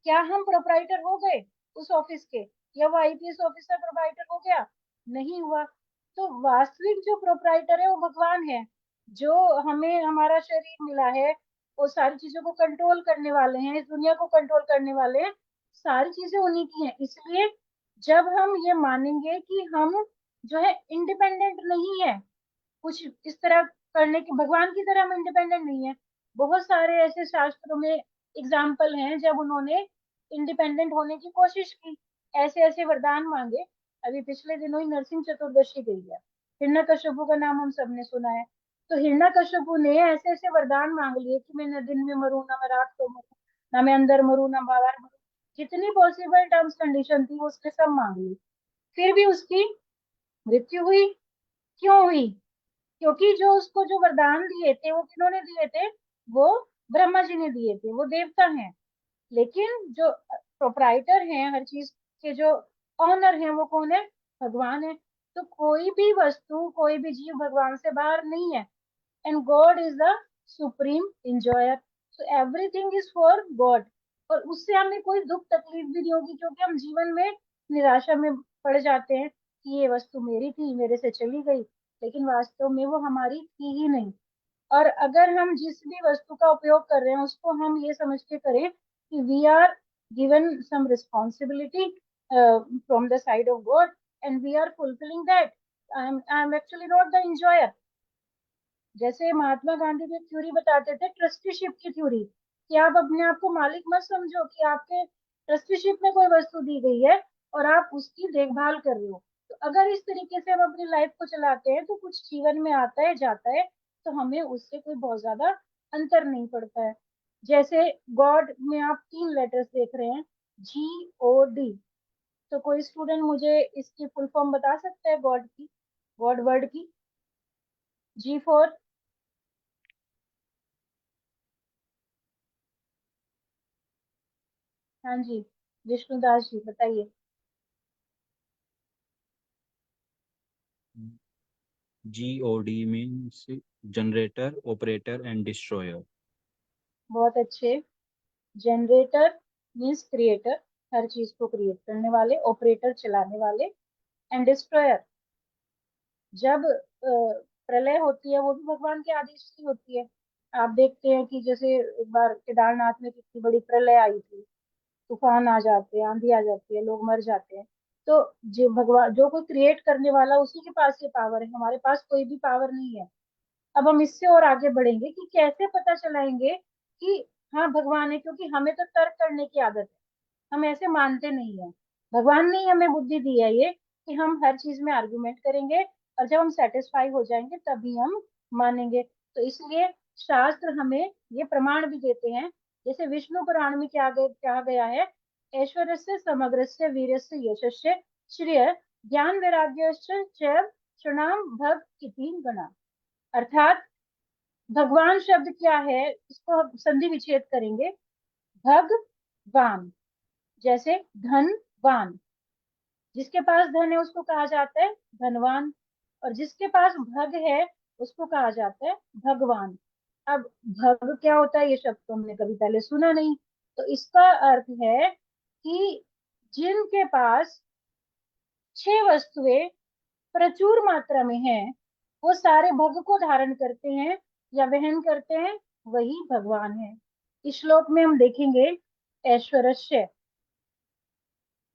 क्या हम प्रोप्राइटर हो गए उस ऑफिस के, या वो आईपीएस ऑफिसर प्रोप्राइटर हो गया? नहीं हुआ। तो वास्तविक जो प्रोप्राइटर है वो भगवान है। जो हमें हमारा शरीर मिला है, वो सारी चीजों को कंट्रोल करने वाले हैं, इस दुनिया को कंट्रोल करने वाले हैं, सारी चीजें उन्हीं की हैं। इसलिए जब हम ये मानेंगे कि हम जो है इंडिपेंडेंट नहीं है कुछ इस तरह करने की, भगवान की तरह हम इंडिपेंडेंट नहीं है। बहुत सारे ऐसे शास्त्रों में एग्जाम्पल हैं जब उन्होंने इंडिपेंडेंट होने की कोशिश की, ऐसे ऐसे वरदान मांगे। अभी पिछले दिनों ही नरसिंह चतुर्दशी गई है, हिरण्यकश्यपु का नाम हम सबने सुना है। तो हिरण्यकश्यपु ने ऐसे ऐसे वरदान मांग लिए कि मैं न दिन में मरूं, ना मैं रात को मरूं, ना मैं अंदर मरूं, ना बाहर मरूं। जितनी पॉसिबल टर्म्स कंडीशन थी वो उसने सब मांग ली। फिर भी उसकी मृत्यु हुई। क्यों हुई? क्योंकि जो उसको जो वरदान दिए थे वो किन्होंने दिए थे? वो ब्रह्मा जी ने दिए थे, वो देवता हैं। लेकिन जो प्रोप्राइटर हैं हर चीज के, जो ऑनर हैं, वो कौन है? भगवान है। तो कोई भी वस्तु, कोई भी जीव भगवान से बाहर नहीं है। and God is the supreme enjoyer. So everything is for God. और उससे हमें कोई दुख तकलीफ भी नहीं होगी, क्योंकि हम जीवन में निराशा में पड़ जाते हैं कि ये वस्तु मेरी थी, मेरे से चली गई, लेकिन वास्तव में वो हमारी थी ही नहीं। और अगर हम जिस भी वस्तु का उपयोग कर रहे हैं उसको हम ये समझ के करें कि we are given some responsibility from the side of God and we are fulfilling that, I am actually not the enjoyer. जैसे महात्मा गांधी भी थ्योरी बताते थे, ट्रस्टीशिप की थ्योरी, कि आप अपने आप को मालिक मत समझो, कि आपके ट्रस्टीशिप में कोई वस्तु दी गई है और आप उसकी देखभाल कर रहे हो। तो अगर इस तरीके से हम अपनी लाइफ को चलाते हैं तो कुछ जीवन में आता है जाता है, तो हमें उससे कोई बहुत ज्यादा अंतर नहीं पड़ता है। जैसे गॉड में आप 3 लेटर्स देख रहे हैं, GOD। तो कोई स्टूडेंट मुझे इसकी फुल फॉर्म बता सकता है गॉड की, गॉड वर्ड की? G for? हाँ जी, विष्णुदास जी बताइए। GOD means generator, operator and destroyer. बहुत अच्छे। जनरेटर मीन्स क्रिएटर, हर चीज को क्रिएट करने वाले, ऑपरेटर चलाने वाले, एंड डिस्ट्रॉयर। जब प्रलय होती है वो भी भगवान के आदेश से होती है। आप देखते हैं कि जैसे एक बार केदारनाथ में कितनी बड़ी प्रलय आई थी, तूफान आ जाते हैं, आंधी आ जाती है, लोग मर जाते हैं। तो जो भगवान, जो कोई क्रिएट करने वाला, उसी के पास ये पावर है, हमारे पास कोई भी पावर नहीं है। अब हम इससे और आगे बढ़ेंगे कि कैसे पता चलाएंगे कि हाँ भगवान है, क्योंकि हमें तो तर्क करने की आदत है, हम ऐसे मानते नहीं है। भगवान ने ही हमें बुद्धि दी है ये, कि हम हर चीज में आर्गुमेंट करेंगे और जब हम सेटिस्फाई हो जाएंगे तभी हम मानेंगे। तो इसलिए शास्त्र हमें ये प्रमाण भी देते हैं। जैसे विष्णु पुराण में क्या कहा गया है, ऐश्वर्य से समग्र से वीर से यशस्य श्रेय ज्ञान वैराग्य प्रणाम भक्ति गणा। अर्थात भगवान शब्द क्या है, इसको हम संधि विच्छेद करेंगे। भगवान, जैसे धनवान, जिसके पास धन है उसको कहा जाता है धनवान, और जिसके पास भग है उसको कहा जाता है भगवान। अब भग क्या होता है, ये शब्द तो हमने कभी पहले सुना नहीं। तो इसका अर्थ है कि जिनके पास 6 वस्तुएं प्रचुर मात्रा में है, वो सारे भोग को धारण करते हैं या वहन करते हैं, वही भगवान है। इस श्लोक में हम देखेंगे ऐश्वर्य,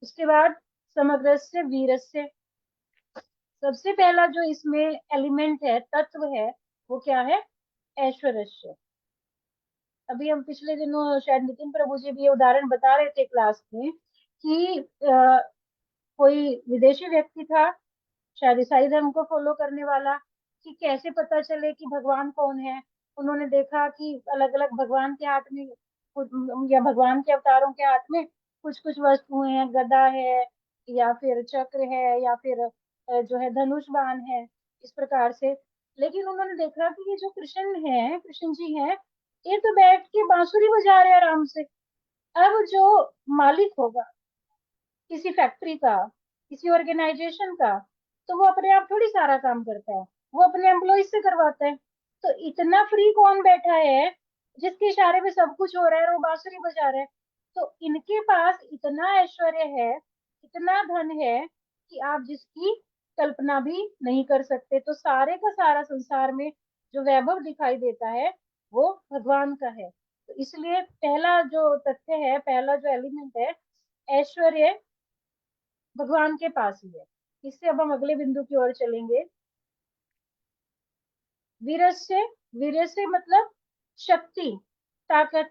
उसके बाद समग्रस्य वीरस्य। सबसे पहला जो इसमें एलिमेंट है, तत्व है, वो क्या है, ऐश्वर्य। अभी हम पिछले दिनों शायद नितिन प्रभु जी भी ये उदाहरण बता रहे थे क्लास में कि कोई विदेशी व्यक्ति था, शायद ईसाई धर्म को फॉलो करने वाला, कि कैसे पता चले कि भगवान कौन है। उन्होंने देखा कि अलग अलग भगवान के हाथ में या भगवान के अवतारों के हाथ में कुछ कुछ वस्तुएं हैं, गदा है या फिर चक्र है या फिर जो है धनुष बाण है, इस प्रकार से। लेकिन उन्होंने देखा कि ये जो कृष्ण है, कृष्ण जी हैं, ये तो बैठ के बांसुरी बजा रहे हैं आराम से। अब जो मालिक होगा किसी फैक्ट्री का, किसी ऑर्गेनाइजेशन का, तो वो अपने आप थोड़ी सारा काम करता है, वो अपने एम्प्लॉय से करवाता है। तो इतना फ्री कौन बैठा है जिसके इशारे में सब कुछ हो रहा है और वो बांसुरी बजा रहा है? तो इनके पास इतना ऐश्वर्य है, इतना धन है कि आप जिसकी कल्पना भी नहीं कर सकते। तो सारे का सारा संसार में जो वैभव दिखाई देता है वो भगवान का है। तो इसलिए पहला जो तथ्य है, पहला जो एलिमेंट है, ऐश्वर्य, भगवान के पास ही है। इससे अब हम अगले बिंदु की ओर चलेंगे। वीरस्य, वीरस्य मतलब शक्ति, ताकत।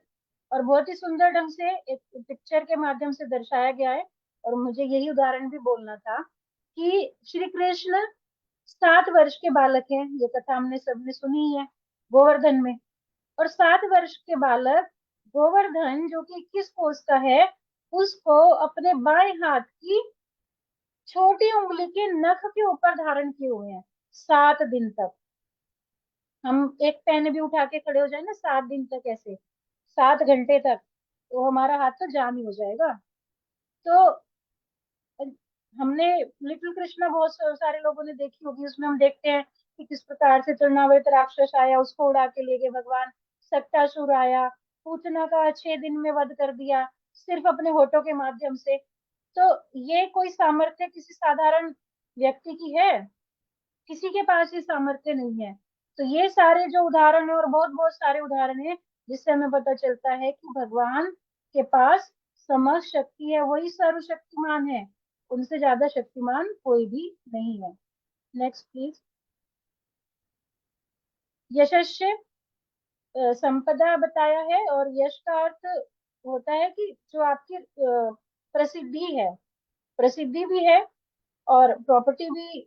और बहुत ही सुंदर ढंग से एक पिक्चर के माध्यम से दर्शाया गया है, और मुझे यही उदाहरण भी बोलना था कि श्री कृष्ण 7 वर्ष के बालक हैं, ये कथा हमने सबने सुनी है, गोवर्धन में। और 7 वर्ष के बालक गोवर्धन, जो कि 21 कोस का है, उसको अपने बाएं हाथ की छोटी उंगली के नख के ऊपर धारण किए हुए हैं 7 दिन तक। हम एक पेन भी उठा के खड़े हो जाए ना 7 दिन तक, ऐसे 7 घंटे तक, तो हमारा हाथ तो जाम ही हो जाएगा। तो हमने लिटिल कृष्णा बहुत सारे लोगों ने देखी होगी, उसमें हम देखते हैं कि किस प्रकार से तृणावर्त राक्षस आया, उसको उड़ा के ले गए भगवान। सट्टासुर आया, पूतना का 6 दिन में वध कर दिया सिर्फ अपने होठों के माध्यम से। तो ये कोई सामर्थ्य किसी साधारण व्यक्ति की है? किसी के पास ये सामर्थ्य नहीं है। तो ये सारे जो उदाहरण है और बहुत बहुत सारे उदाहरण है जिससे हमें पता चलता है कि भगवान के पास समस्त शक्ति है, वही सर्वशक्तिमान है, उनसे ज्यादा शक्तिमान कोई भी नहीं है। Next please. यशस्य संपदा बताया है, और यश का अर्थ होता है कि जो आपकी प्रसिद्धि है, प्रसिद्धि भी है और प्रॉपर्टी भी।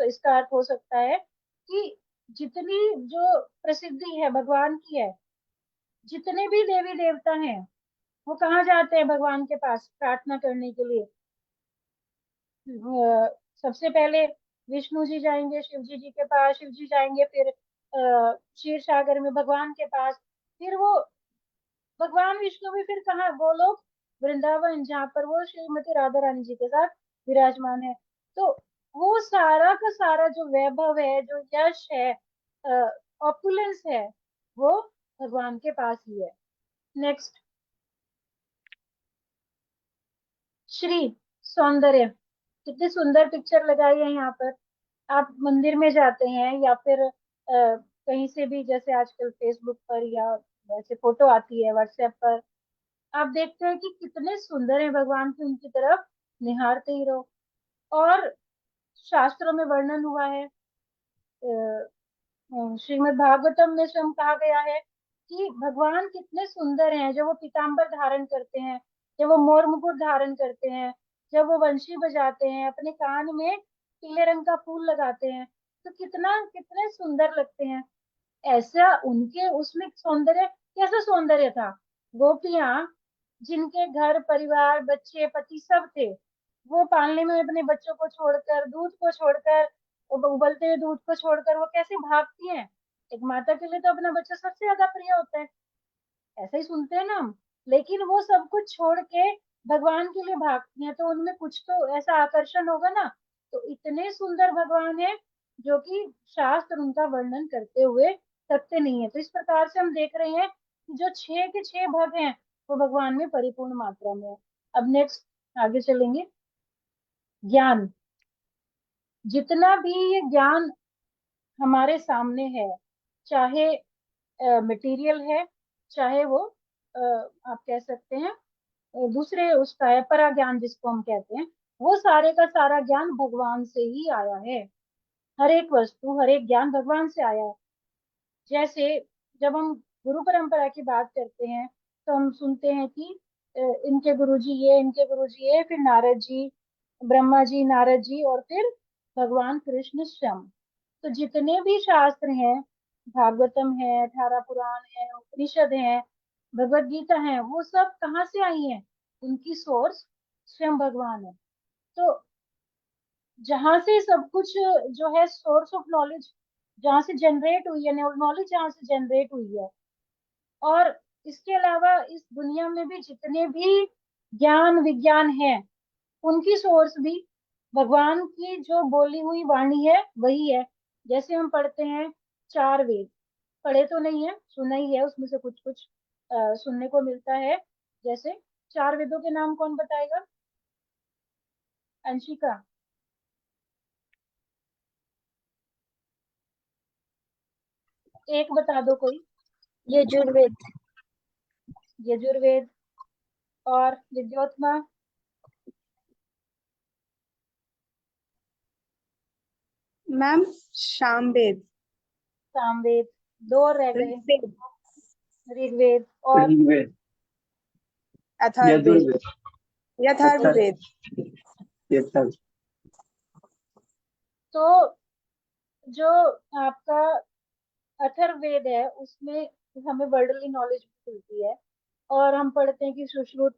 इसका अर्थ हो सकता है कि जितनी जो प्रसिद्धि है भगवान की है, जितने भी देवी देवता हैं वो कहाँ जाते हैं भगवान के पास प्रार्थना करने के लिए? सबसे पहले विष्णु जी जाएंगे शिव जी के पास, शिव जी जाएंगे फिर क्षीर सागर में भगवान के पास, फिर वो भगवान विष्णु भी फिर कहाँ, वो लोग वृंदावन जहाँ पर वो श्रीमती राधा रानी जी के साथ विराजमान है। तो वो सारा का सारा जो वैभव है, जो यश है, ऑपुलेंस है, वो भगवान के पास ही है। नेक्स्ट, श्री सौंदर्य। कितनी सुंदर पिक्चर लगाई है यहाँ पर। आप मंदिर में जाते हैं या फिर कहीं से भी, जैसे आजकल फेसबुक पर या वैसे फोटो आती है व्हाट्सएप पर, आप देखते हैं कि कितने सुंदर है भगवान की, उनकी तरफ निहारते ही रहो। और शास्त्रों में वर्णन हुआ है, श्रीमद् भागवतम में स्वयं कहा गया है कि भगवान कितने सुंदर हैं जब वो पीताम्बर धारण करते हैं, जब वो मोर मुकुट धारण करते हैं, जब वो वंशी बजाते हैं, अपने कान में पीले रंग का फूल लगाते हैं, तो कितना कितने सुंदर लगते हैं। ऐसा उनके उसमें सौंदर्य, कैसा सौंदर्य था। गोपियां जिनके घर परिवार बच्चे पति सब थे, वो पालने में अपने बच्चों को छोड़कर, दूध को छोड़कर, उबलते हुए दूध को छोड़कर वो कैसे भागती हैं। एक माता के लिए तो अपना बच्चा सबसे ज्यादा प्रिय होता है, ऐसा ही सुनते हैं ना हम। लेकिन वो सब कुछ छोड़ के भगवान के लिए भागती हैं, तो उनमें कुछ तो ऐसा आकर्षण होगा ना। तो इतने सुंदर भगवान है जो कि शास्त्र उनका वर्णन करते हुए थकते नहीं है। तो इस प्रकार से हम देख रहे हैं कि जो 6 के 6 भग हैं वो भगवान में परिपूर्ण मात्रा में है। अब नेक्स्ट आगे चलेंगे। ज्ञान। जितना भी ये ज्ञान हमारे सामने है, चाहे मटेरियल है, चाहे वो आप कह सकते हैं दूसरे उसका है परा ज्ञान जिसको हम कहते हैं, वो सारे का सारा ज्ञान भगवान से ही आया है। हर एक वस्तु, हर एक ज्ञान भगवान से आया है। जैसे जब हम गुरु परंपरा की बात करते हैं तो हम सुनते हैं कि इनके गुरुजी ये, इनके गुरुजी ये, फिर नारद जी, ब्रह्मा जी, नारद जी, और फिर भगवान कृष्ण स्वयं। तो जितने भी शास्त्र हैं, भागवतम है, 18 पुराण है, उपनिषद है, भगवत गीता है, वो सब कहाँ से आई हैं? उनकी सोर्स स्वयं भगवान है। तो जहां से सब कुछ जो है सोर्स ऑफ नॉलेज जहां से जनरेट हुई है, नॉलेज जहां से जनरेट हुई है, और इसके अलावा इस दुनिया में भी जितने भी ज्ञान विज्ञान है, उनकी सोर्स भी भगवान की जो बोली हुई वाणी है वही है। जैसे हम पढ़ते हैं 4 वेद, पढ़े तो नहीं है, सुना ही है, उसमें से कुछ कुछ सुनने को मिलता है। जैसे 4 वेदों के नाम कौन बताएगा? अंशिका। एक बता दो कोई। यजुर्वेद। यजुर्वेद। और विद्योत्मा। मैम सामवेद। सामवेद। 2 और रह गए। ऋग्वेद। ऋग्वेद और ऋग्वेद, अथर्ववेद। यजुर्वेद, यथर्ववेद। ये सब। तो जो आपका अथर्ववेद है उसमें हमें वर्ल्डली नॉलेज भी मिलती है। और हम पढ़ते हैं कि सुश्रुत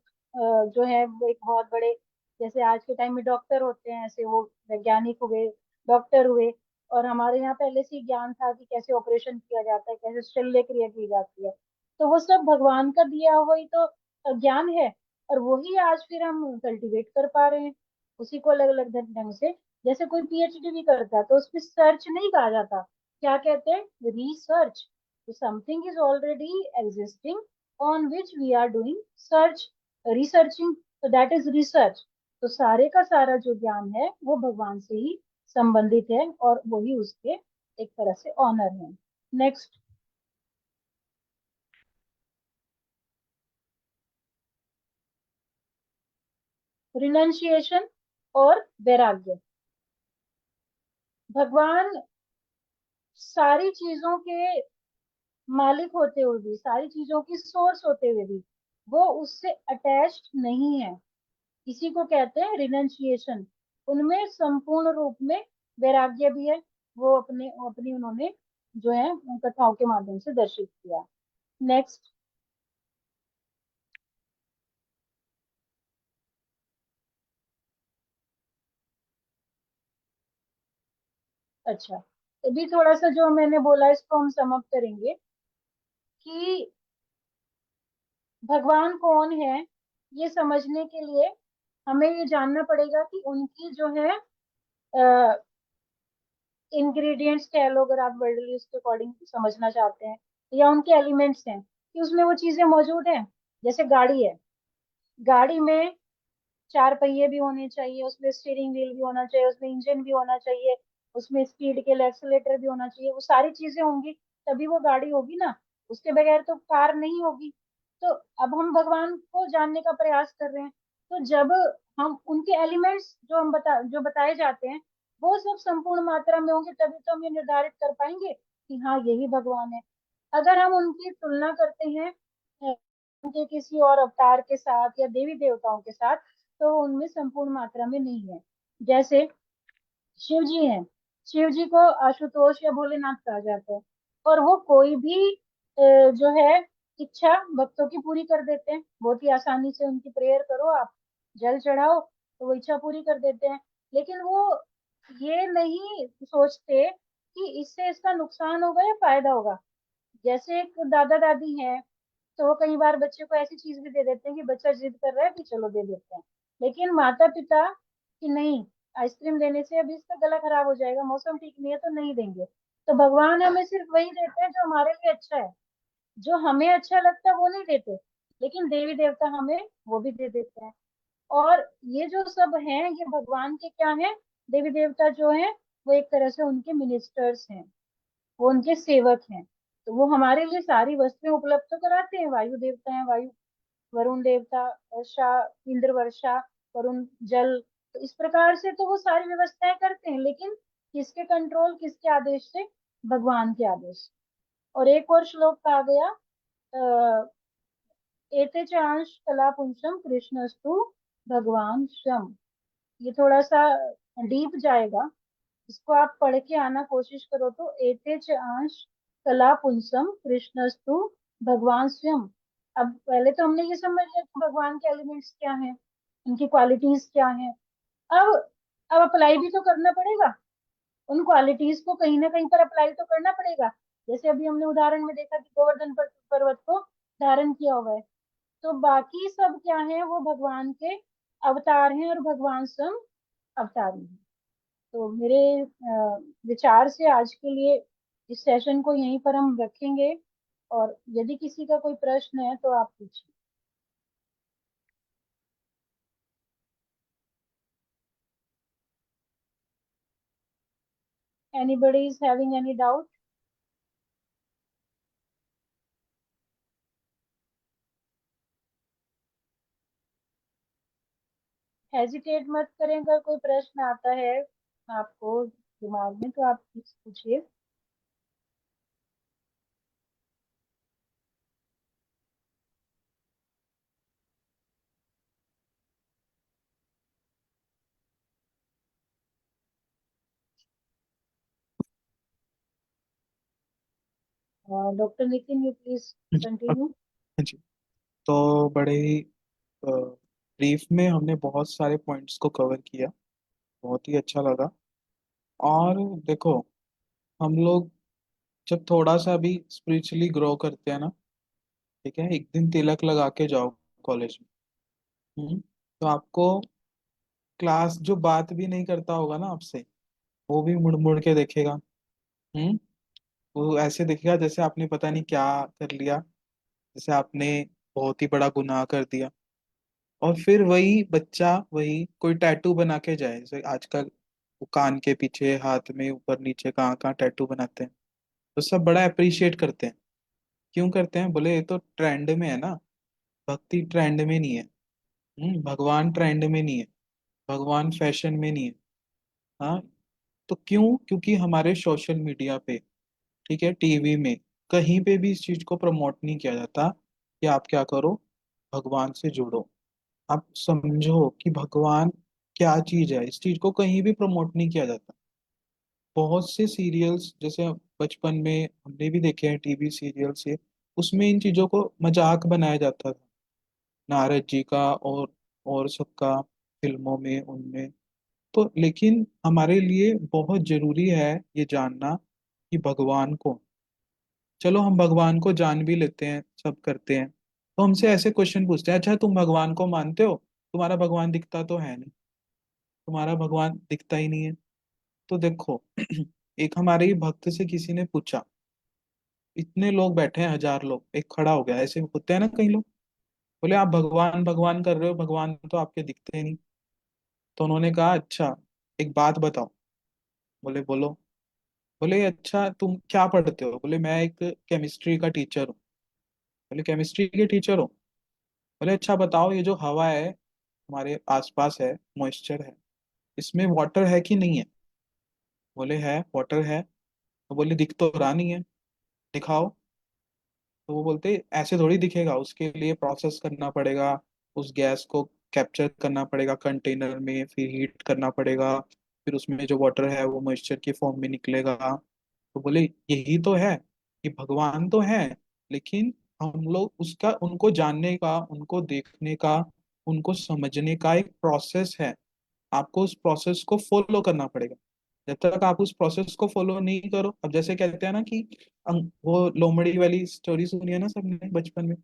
जो है वो एक बहुत बड़े, जैसे आज के टाइम में डॉक्टर होते हैं, ऐसे वो वैज्ञानिक हुए, डॉक्टर हुए। और हमारे यहाँ पहले से ही ज्ञान था कि कैसे ऑपरेशन किया जाता है, कैसे शल्य क्रिया की जाती है। तो वो सब भगवान का दिया हुआ ही तो ज्ञान है, और वही आज फिर हम कल्टीवेट कर पा रहे हैं उसी को अलग अलग ढंग से। जैसे कोई पीएचडी भी करता है तो उसमें सर्च नहीं कहा जाता, क्या कहते हैं, रिसर्च। तो something is already existing on which we are doing search, researching, तो दैट इज रिसर्च। तो सारे का सारा जो ज्ञान है वो भगवान से ही संबंधित है और वही उसके एक तरह से ऑनर है। नेक्स्ट, रिनंशिएशन और वैराग्य। भगवान सारी चीजों के मालिक होते हुए भी, सारी चीजों की सोर्स होते हुए भी वो उससे अटैच्ड नहीं है, इसी को कहते हैं रिनंशिएशन। उनमें संपूर्ण रूप में वैराग्य भी है, वो अपने अपनी उन्होंने जो है कथाओं के माध्यम से दर्शित किया। नेक्स्ट, अच्छा, अभी थोड़ा सा जो मैंने बोला इसको हम समाप्त करेंगे कि भगवान कौन है, ये समझने के लिए हमें ये जानना पड़ेगा कि उनकी जो है इंग्रेडिएंट्स कह लो, अगर आप वर्डली उसके अकॉर्डिंग समझना चाहते हैं, या उनके एलिमेंट्स हैं कि उसमें वो चीजें मौजूद हैं। जैसे गाड़ी है, गाड़ी में चार पहिए भी होने चाहिए, उसमें स्टीयरिंग व्हील भी होना चाहिए, उसमें इंजन भी होना चाहिए, उसमें स्पीड के लिए एक्सीलेटर भी होना चाहिए, वो सारी चीजें होंगी तभी वो गाड़ी होगी ना, उसके बगैर तो कार नहीं होगी। तो अब हम भगवान को जानने का प्रयास कर रहे हैं, तो जब हम उनके एलिमेंट्स जो बताए जाते हैं वो सब संपूर्ण मात्रा में होंगे तभी तो हम ये निर्धारित कर पाएंगे कि हाँ यही भगवान है। अगर हम उनकी तुलना करते हैं उनके किसी और अवतार के साथ या देवी देवताओं के साथ, तो उनमें संपूर्ण मात्रा में नहीं है। जैसे शिव जी हैं, शिव जी को आशुतोष या भोलेनाथ कहा जाता है, और वो कोई भी जो है इच्छा भक्तों की पूरी कर देते हैं, बहुत ही आसानी से उनकी प्रेयर करो आप, जल चढ़ाओ तो वो इच्छा पूरी कर देते हैं। लेकिन वो ये नहीं सोचते कि इससे इसका नुकसान होगा या फायदा होगा। जैसे एक दादा दादी है, तो वो कई बार बच्चे को ऐसी चीज भी दे देते हैं कि बच्चा जिद कर रहा है कि चलो दे देते हैं, लेकिन माता पिता कि नहीं, आइसक्रीम देने से अभी इसका गला खराब हो जाएगा, मौसम ठीक नहीं है तो नहीं देंगे। तो भगवान हमें सिर्फ वही देते हैं जो हमारे लिए अच्छा है, जो हमें अच्छा लगता है वो नहीं देते, लेकिन देवी देवता हमें वो भी दे देते हैं। और ये जो सब हैं ये भगवान के क्या हैं, देवी देवता जो हैं वो एक तरह से उनके मिनिस्टर्स हैं, वो उनके सेवक हैं। तो वो हमारे लिए सारी वस्तुएं उपलब्ध तो कराते हैं, वायु देवता है, वायु, वरुण देवता, वर्षा, इंद्र वर्षा, वरुण जल, तो इस प्रकार से तो वो सारी व्यवस्थाएं करते हैं, लेकिन किसके कंट्रोल, किसके आदेश से, भगवान के आदेश से। और एक और श्लोक कहा गया, एते चांश कला पुंसम कृष्णस्तु भगवान स्वयं। ये थोड़ा सा डीप जाएगा, इसको आप पढ़ के आना कोशिश करो तो, एते च अंश कला पुंसम कृष्णस्तु भगवान स्वयं। अब पहले तो हमने ये समझ लिया कि भगवान के एलिमेंट्स क्या हैं, उनकी क्वालिटीज क्या हैं। अब अब अप्लाई भी तो करना पड़ेगा, उन क्वालिटीज को कहीं ना कहीं पर अप्लाई तो करना पड़ेगा। जैसे अभी हमने उदाहरण में देखा कि गोवर्धन पर्वत को धारण किया हुआ है, तो बाकी सब क्या है, वो भगवान के अवतार हैं और भगवान स्वयं अवतारी हैं। तो मेरे विचार से आज के लिए इस सेशन को यहीं पर हम रखेंगे, और यदि किसी का कोई प्रश्न है तो आप पूछिए। Anybody is having any doubt? Hesitate मत करें, अगर कोई प्रश्न आता है आपको दिमाग में तो आप पूछिए। Doctor Nitin, you please continue. जी, तो बड़े ही ब्रीफ में हमने बहुत सारे पॉइंट्स को कवर किया, बहुत ही अच्छा लगा। और देखो, हम लोग जब थोड़ा सा भी स्पिरिचुअली ग्रो करते हैं ना, ठीक है, एक दिन तिलक लगा के जाओ कॉलेज में। तो आपको क्लास जो बात भी नहीं करता होगा ना आपसे, वो भी मुड़ मुड़ के देखेगा। हम्म वो ऐसे दिखेगा जैसे आपने पता नहीं क्या कर लिया, जैसे आपने बहुत ही बड़ा गुनाह कर दिया। और फिर वही बच्चा वही कोई टैटू बना के जाए, जैसे आजकल वो कान के पीछे, हाथ में, ऊपर नीचे, कहाँ कहाँ टैटू बनाते हैं, तो सब बड़ा अप्रिशिएट करते हैं। क्यों करते हैं? बोले ये तो ट्रेंड में है ना। भक्ति ट्रेंड में नहीं है। भगवान ट्रेंड में नहीं है। भगवान फैशन में नहीं है। हाँ। तो क्यों? क्योंकि हमारे सोशल मीडिया पे, ठीक है, टीवी में, कहीं पे भी इस चीज को प्रमोट नहीं किया जाता कि आप क्या करो, भगवान से जुड़ो। आप समझो कि भगवान क्या चीज है, इस चीज को कहीं भी प्रमोट नहीं किया जाता। बहुत से सीरियल्स जैसे बचपन में हमने भी देखे हैं, टीवी सीरियल से, उसमें इन चीजों को मजाक बनाया जाता था, नारद जी का और सबका, फिल्मों में, उनमें। तो लेकिन हमारे लिए बहुत जरूरी है ये जानना कि भगवान को, चलो हम भगवान को जान भी लेते हैं, सब करते हैं, तो हमसे ऐसे क्वेश्चन पूछते हैं, अच्छा तुम भगवान को मानते हो? तुम्हारा भगवान दिखता तो है नहीं। तुम्हारा भगवान दिखता ही नहीं है। तो देखो एक हमारे ही भक्त से किसी ने पूछा, इतने लोग बैठे हैं, 1000 लोग, एक खड़ा हो गया, ऐसे होते हैं ना कई लोग, बोले आप भगवान भगवान कर रहे हो, भगवान तो आपके दिखते ही नहीं। तो उन्होंने कहा अच्छा एक बात बताओ। बोले बोलो। बोले अच्छा तुम क्या पढ़ते हो? बोले मैं एक केमिस्ट्री का टीचर हूँ। बोले केमिस्ट्री के टीचर हो? बोले अच्छा बताओ, ये जो हवा है हमारे आसपास है, मॉइस्चर है, इसमें वाटर है कि नहीं है? बोले है, वाटर है। तो बोले दिख तो रहा नहीं है, दिखाओ। तो वो बोलते ऐसे थोड़ी दिखेगा, उसके लिए प्रोसेस करना पड़ेगा, उस गैस को कैप्चर करना पड़ेगा कंटेनर में, फिर हीट करना पड़ेगा, फिर उसमें जो वाटर है वो मॉइस्चर के फॉर्म में निकलेगा। तो बोले यही तो है कि भगवान तो है, लेकिन हम लोग उसका, उनको जानने का, उनको देखने का, उनको समझने का एक प्रोसेस है। आपको उस प्रोसेस को फॉलो करना पड़ेगा। जब तक आप उस प्रोसेस को फॉलो नहीं करो, अब जैसे कहते हैं ना कि वो लोमड़ी वाली स्टोरी सुनी है ना सबने बचपन में।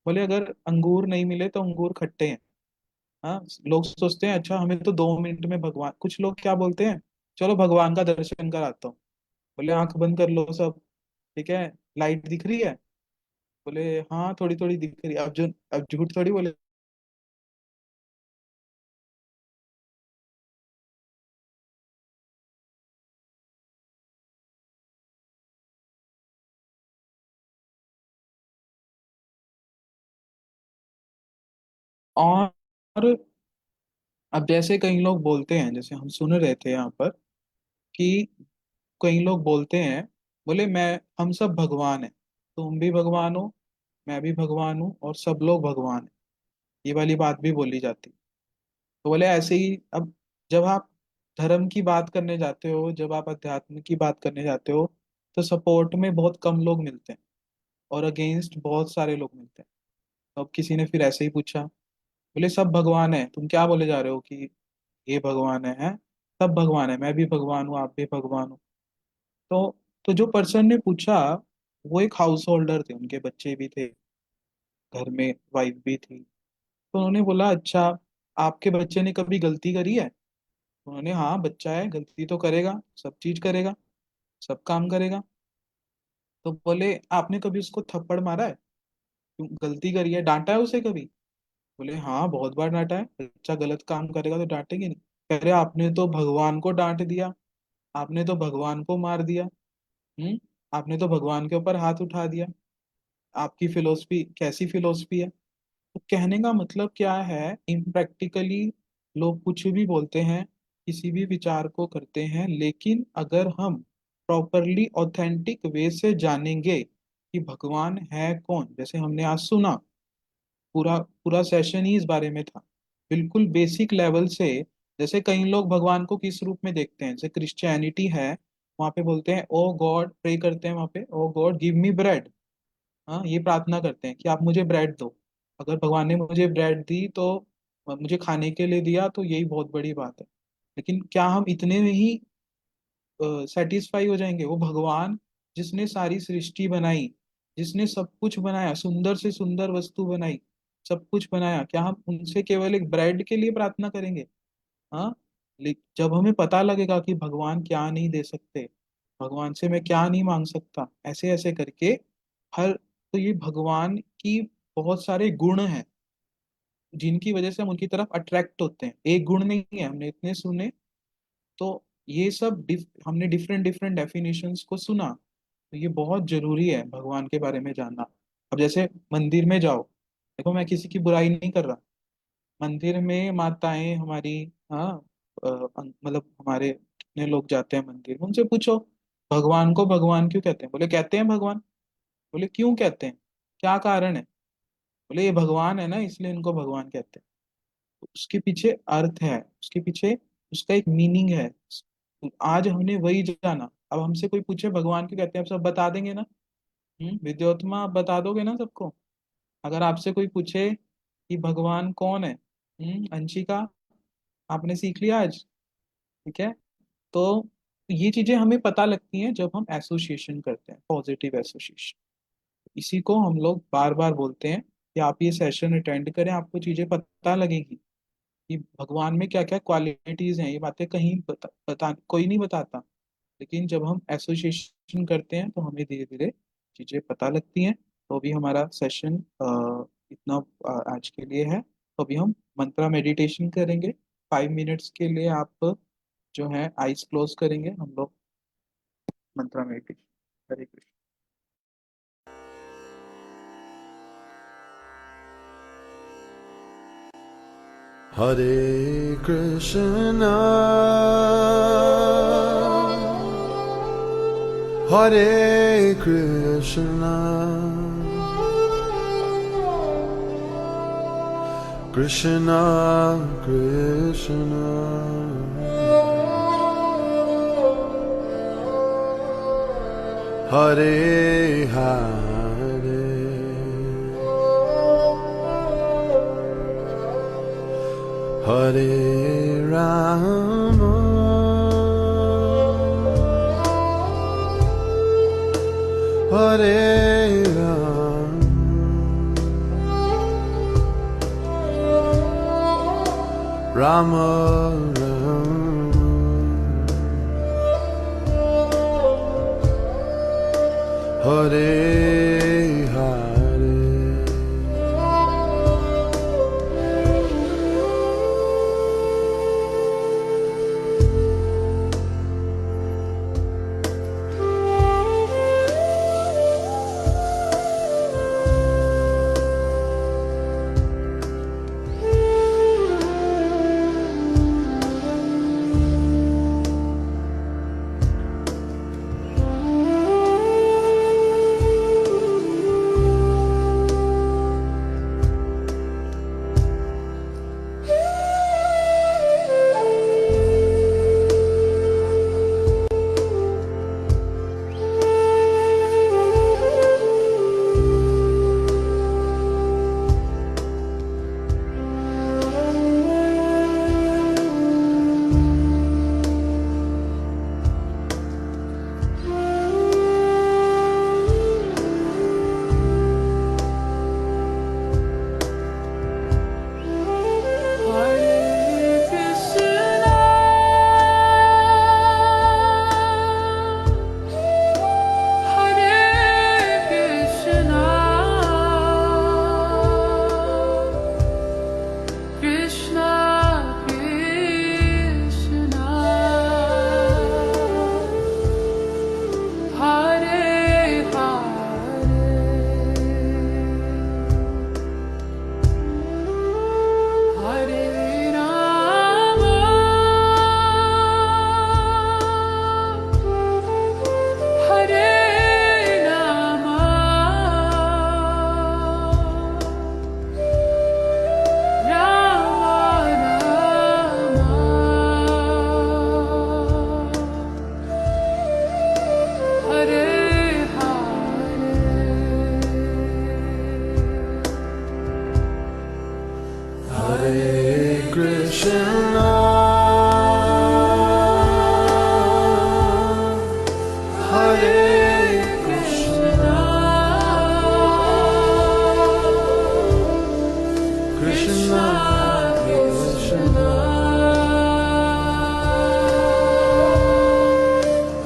बोले अगर अंगूर नहीं मिले तो अंगूर खट्टे हैं। हाँ, लोग सोचते हैं अच्छा हमें तो 2 मिनट में भगवान, कुछ लोग क्या बोलते हैं, चलो भगवान का दर्शन कराता हूँ। बोले आंख बंद कर लो सब, ठीक है, लाइट दिख रही है? बोले हाँ थोड़ी थोड़ी दिख रही है। अब झूठ थोड़ी बोले। और अब जैसे कई लोग बोलते हैं, जैसे हम सुन रहे थे यहाँ पर कि कई लोग बोलते हैं, बोले मैं, हम सब भगवान हैं, तुम भी भगवान हो, मैं भी भगवान हूँ, और सब लोग भगवान हैं। ये वाली बात भी बोली जाती। तो बोले ऐसे ही अब जब आप धर्म की बात करने जाते हो, जब आप अध्यात्म की बात करने जाते हो, तो सपोर्ट में बहुत कम लोग मिलते हैं और अगेंस्ट बहुत सारे लोग मिलते हैं। तो अब किसी ने फिर ऐसे ही पूछा, बोले सब भगवान है, तुम क्या बोले जा रहे हो कि ये भगवान है, हैं? सब भगवान है, मैं भी भगवान हूँ, आप भी भगवान हो। तो जो पर्सन ने पूछा, वो एक हाउस होल्डर थे, उनके बच्चे भी थे, घर में वाइफ भी थी। तो उन्होंने बोला अच्छा आपके बच्चे ने कभी गलती करी है? उन्होंने, हाँ बच्चा है, गलती तो करेगा, सब चीज करेगा, सब काम करेगा। तो बोले आपने कभी उसको थप्पड़ मारा है? क्यों, गलती करी है, डांटा है उसे कभी? बोले हाँ बहुत बार डांटा है, बच्चा गलत काम करेगा तो डांटेंगे नहीं। कह रहे आपने तो भगवान को डांट दिया, आपने तो भगवान को मार दिया। हम्म। आपने तो भगवान के ऊपर हाथ उठा दिया। आपकी फिलोसफी कैसी फिलोसफी है? तो कहने का मतलब क्या है, इम्प्रैक्टिकली लोग कुछ भी बोलते हैं, किसी भी विचार को करते हैं, लेकिन अगर हम प्रॉपरली ऑथेंटिक वे से जानेंगे कि भगवान है कौन, जैसे हमने आज सुना, पूरा पूरा सेशन ही इस बारे में था, बिल्कुल बेसिक लेवल से। जैसे कई लोग भगवान को किस रूप में देखते हैं, जैसे क्रिश्चियनिटी है, वहाँ पे बोलते हैं ओ गॉड, प्रे करते हैं वहाँ पे, ओ गॉड गिव मी ब्रेड। हाँ, ये प्रार्थना करते हैं कि आप मुझे ब्रेड दो। अगर भगवान ने मुझे ब्रेड दी तो, मुझे खाने के लिए दिया, तो यही बहुत बड़ी बात है। लेकिन क्या हम इतने में ही सेटिस्फाई हो जाएंगे? वो भगवान जिसने सारी सृष्टि बनाई, जिसने सब कुछ बनाया, सुंदर से सुंदर वस्तु बनाई, सब कुछ बनाया, क्या हम उनसे केवल एक ब्रेड के लिए प्रार्थना करेंगे? हाँ। जब हमें पता लगेगा कि भगवान क्या नहीं दे सकते, भगवान से मैं क्या नहीं मांग सकता, ऐसे ऐसे करके हर, तो ये भगवान की बहुत सारे गुण हैं जिनकी वजह से हम उनकी तरफ अट्रैक्ट होते हैं। एक गुण नहीं है, हमने इतने सुने। तो ये सब हमने डिफरेंट डिफरेंट डेफिनेशंस को सुना। तो ये बहुत जरूरी है भगवान के बारे में जानना। अब जैसे मंदिर में जाओ, देखो मैं किसी की बुराई नहीं कर रहा, मंदिर में माताएं हमारी, हाँ, मतलब हमारे कितने लोग जाते हैं मंदिर में, उनसे पूछो भगवान को भगवान क्यों कहते हैं, बोले कहते हैं भगवान। बोले क्यों कहते हैं, क्या कारण है, बोले ये भगवान है ना इसलिए इनको भगवान कहते हैं। तो उसके पीछे अर्थ है, उसके पीछे उसका एक मीनिंग है। आज हमने वही जाना। अब हमसे कोई पूछे भगवान क्यों कहते हैं, आप सब बता देंगे ना? विद्योत्तमा, आप बता दोगे ना सबको? अगर आपसे कोई पूछे कि भगवान कौन है, अंशिका, आपने सीख लिया आज, ठीक है? तो ये चीजें हमें पता लगती हैं जब हम एसोसिएशन करते हैं, पॉजिटिव एसोसिएशन। इसी को हम लोग बार बार बोलते हैं कि आप ये सेशन अटेंड करें, आपको चीजें पता लगेगी कि भगवान में क्या क्या क्वालिटीज हैं। ये बातें कहीं बता कोई नहीं बताता, लेकिन जब हम एसोसिएशन करते हैं तो हमें धीरे धीरे चीजें पता लगती हैं। तो अभी हमारा सेशन इतना आज के लिए है। तो अभी हम मंत्रा मेडिटेशन करेंगे 5 मिनट्स के लिए। आप जो है आइज क्लोज करेंगे, हम लोग मंत्रा मेडिटेशन। हरे Krishna. Hare Krishna, Hare Krishna, Krishna Krishna, Hare Hare, Hare Rama, Hare Rama, Rama Rama, Hare Hare.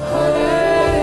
Hare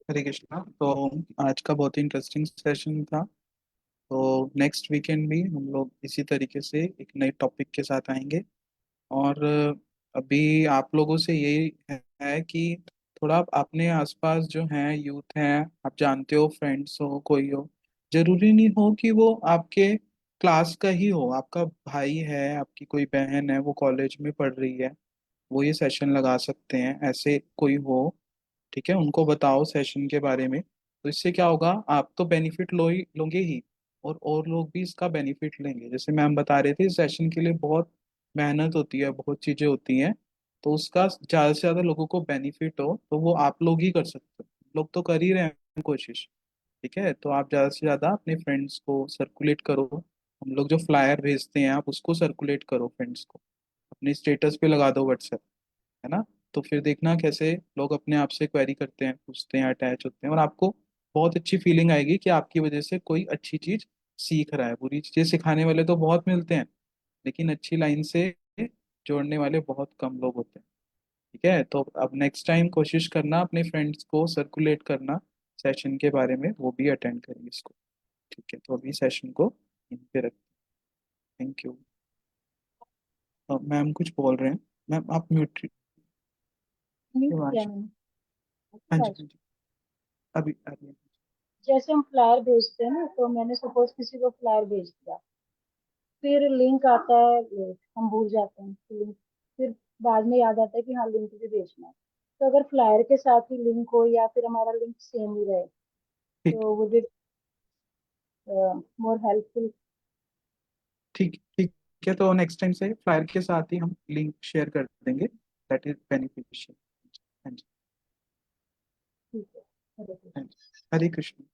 हरे कृष्णा। तो आज का बहुत ही इंटरेस्टिंग सेशन था। तो नेक्स्ट वीकेंड भी हम लोग इसी तरीके से एक नए टॉपिक के साथ आएंगे। और अभी आप लोगों से यही है कि थोड़ा आप अपने आसपास जो हैं यूथ हैं, आप जानते हो, फ्रेंड्स हो, कोई हो, जरूरी नहीं हो कि वो आपके क्लास का ही हो। आपका भाई है, आपकी कोई बहन है, वो कॉलेज में पढ़ रही है, वो ये सेशन लगा सकते हैं। ऐसे कोई हो, ठीक है, उनको बताओ सेशन के बारे में। तो इससे क्या होगा, आप तो बेनिफिट लोगे ही, और लोग भी इसका बेनिफिट लेंगे। जैसे मैम बता रहे थे, इस सेशन के लिए बहुत मेहनत होती है, बहुत चीजें होती हैं। तो उसका ज्यादा से ज्यादा लोगों को बेनिफिट हो तो वो आप लोग ही कर सकते हो। लोग तो कर ही रहे हैं कोशिश। ठीक है, तो आप ज्यादा से ज्यादा अपने फ्रेंड्स को सर्कुलेट करो। हम लोग जो फ्लायर भेजते हैं, आप उसको सर्कुलेट करो फ्रेंड्स को, अपने स्टेटस पे लगा दो व्हाट्सएप, है ना। तो फिर देखना कैसे लोग अपने आप से क्वेरी करते हैं, पूछते हैं, अटैच होते हैं, और आपको बहुत अच्छी फीलिंग आएगी कि आपकी वजह से कोई अच्छी चीज सीख रहा है। बुरी चीजें सिखाने वाले तो बहुत मिलते हैं, लेकिन अच्छी लाइन से जोड़ने वाले बहुत कम लोग होते हैं। ठीक है, तो अब नेक्स्ट टाइम कोशिश करना अपने फ्रेंड्स को सर्कुलेट करना सेशन के बारे में, वो भी अटेंड करेंगे इसको। ठीक है, तो अभी सेशन को यहीं पे रखते हैं। Thank you. मैम कुछ बोल रहे हैं। मैम आप म्यूट। म्यूट किया मैंने। हाँ अच्छा, जी, हाँ जी, अभी अभी। जैसे हम फ्लायर भेजते हैं ना, तो मैंने सपोज किसी को फ्लायर भेज दिया, फिर लिंक आता है लेट, हम भूल जाते हैं लिंक, फिर बाद में याद आता है कि हाँ लिंक भी भेजना है। तो अगर फ्लायर के साथ ही लिंक हो या फिर हमारा लिंक सेम ही रहे, ठीक तो वुड इट मोर हेल्पफुल? ठीक ठीक है, तो नेक्स्ट टाइम से फ्लायर के साथ ही हम लिंक शेयर कर देंगे। That is beneficial. हाँ जी। ठीक है। हाँ जी। हरे कृष्ण।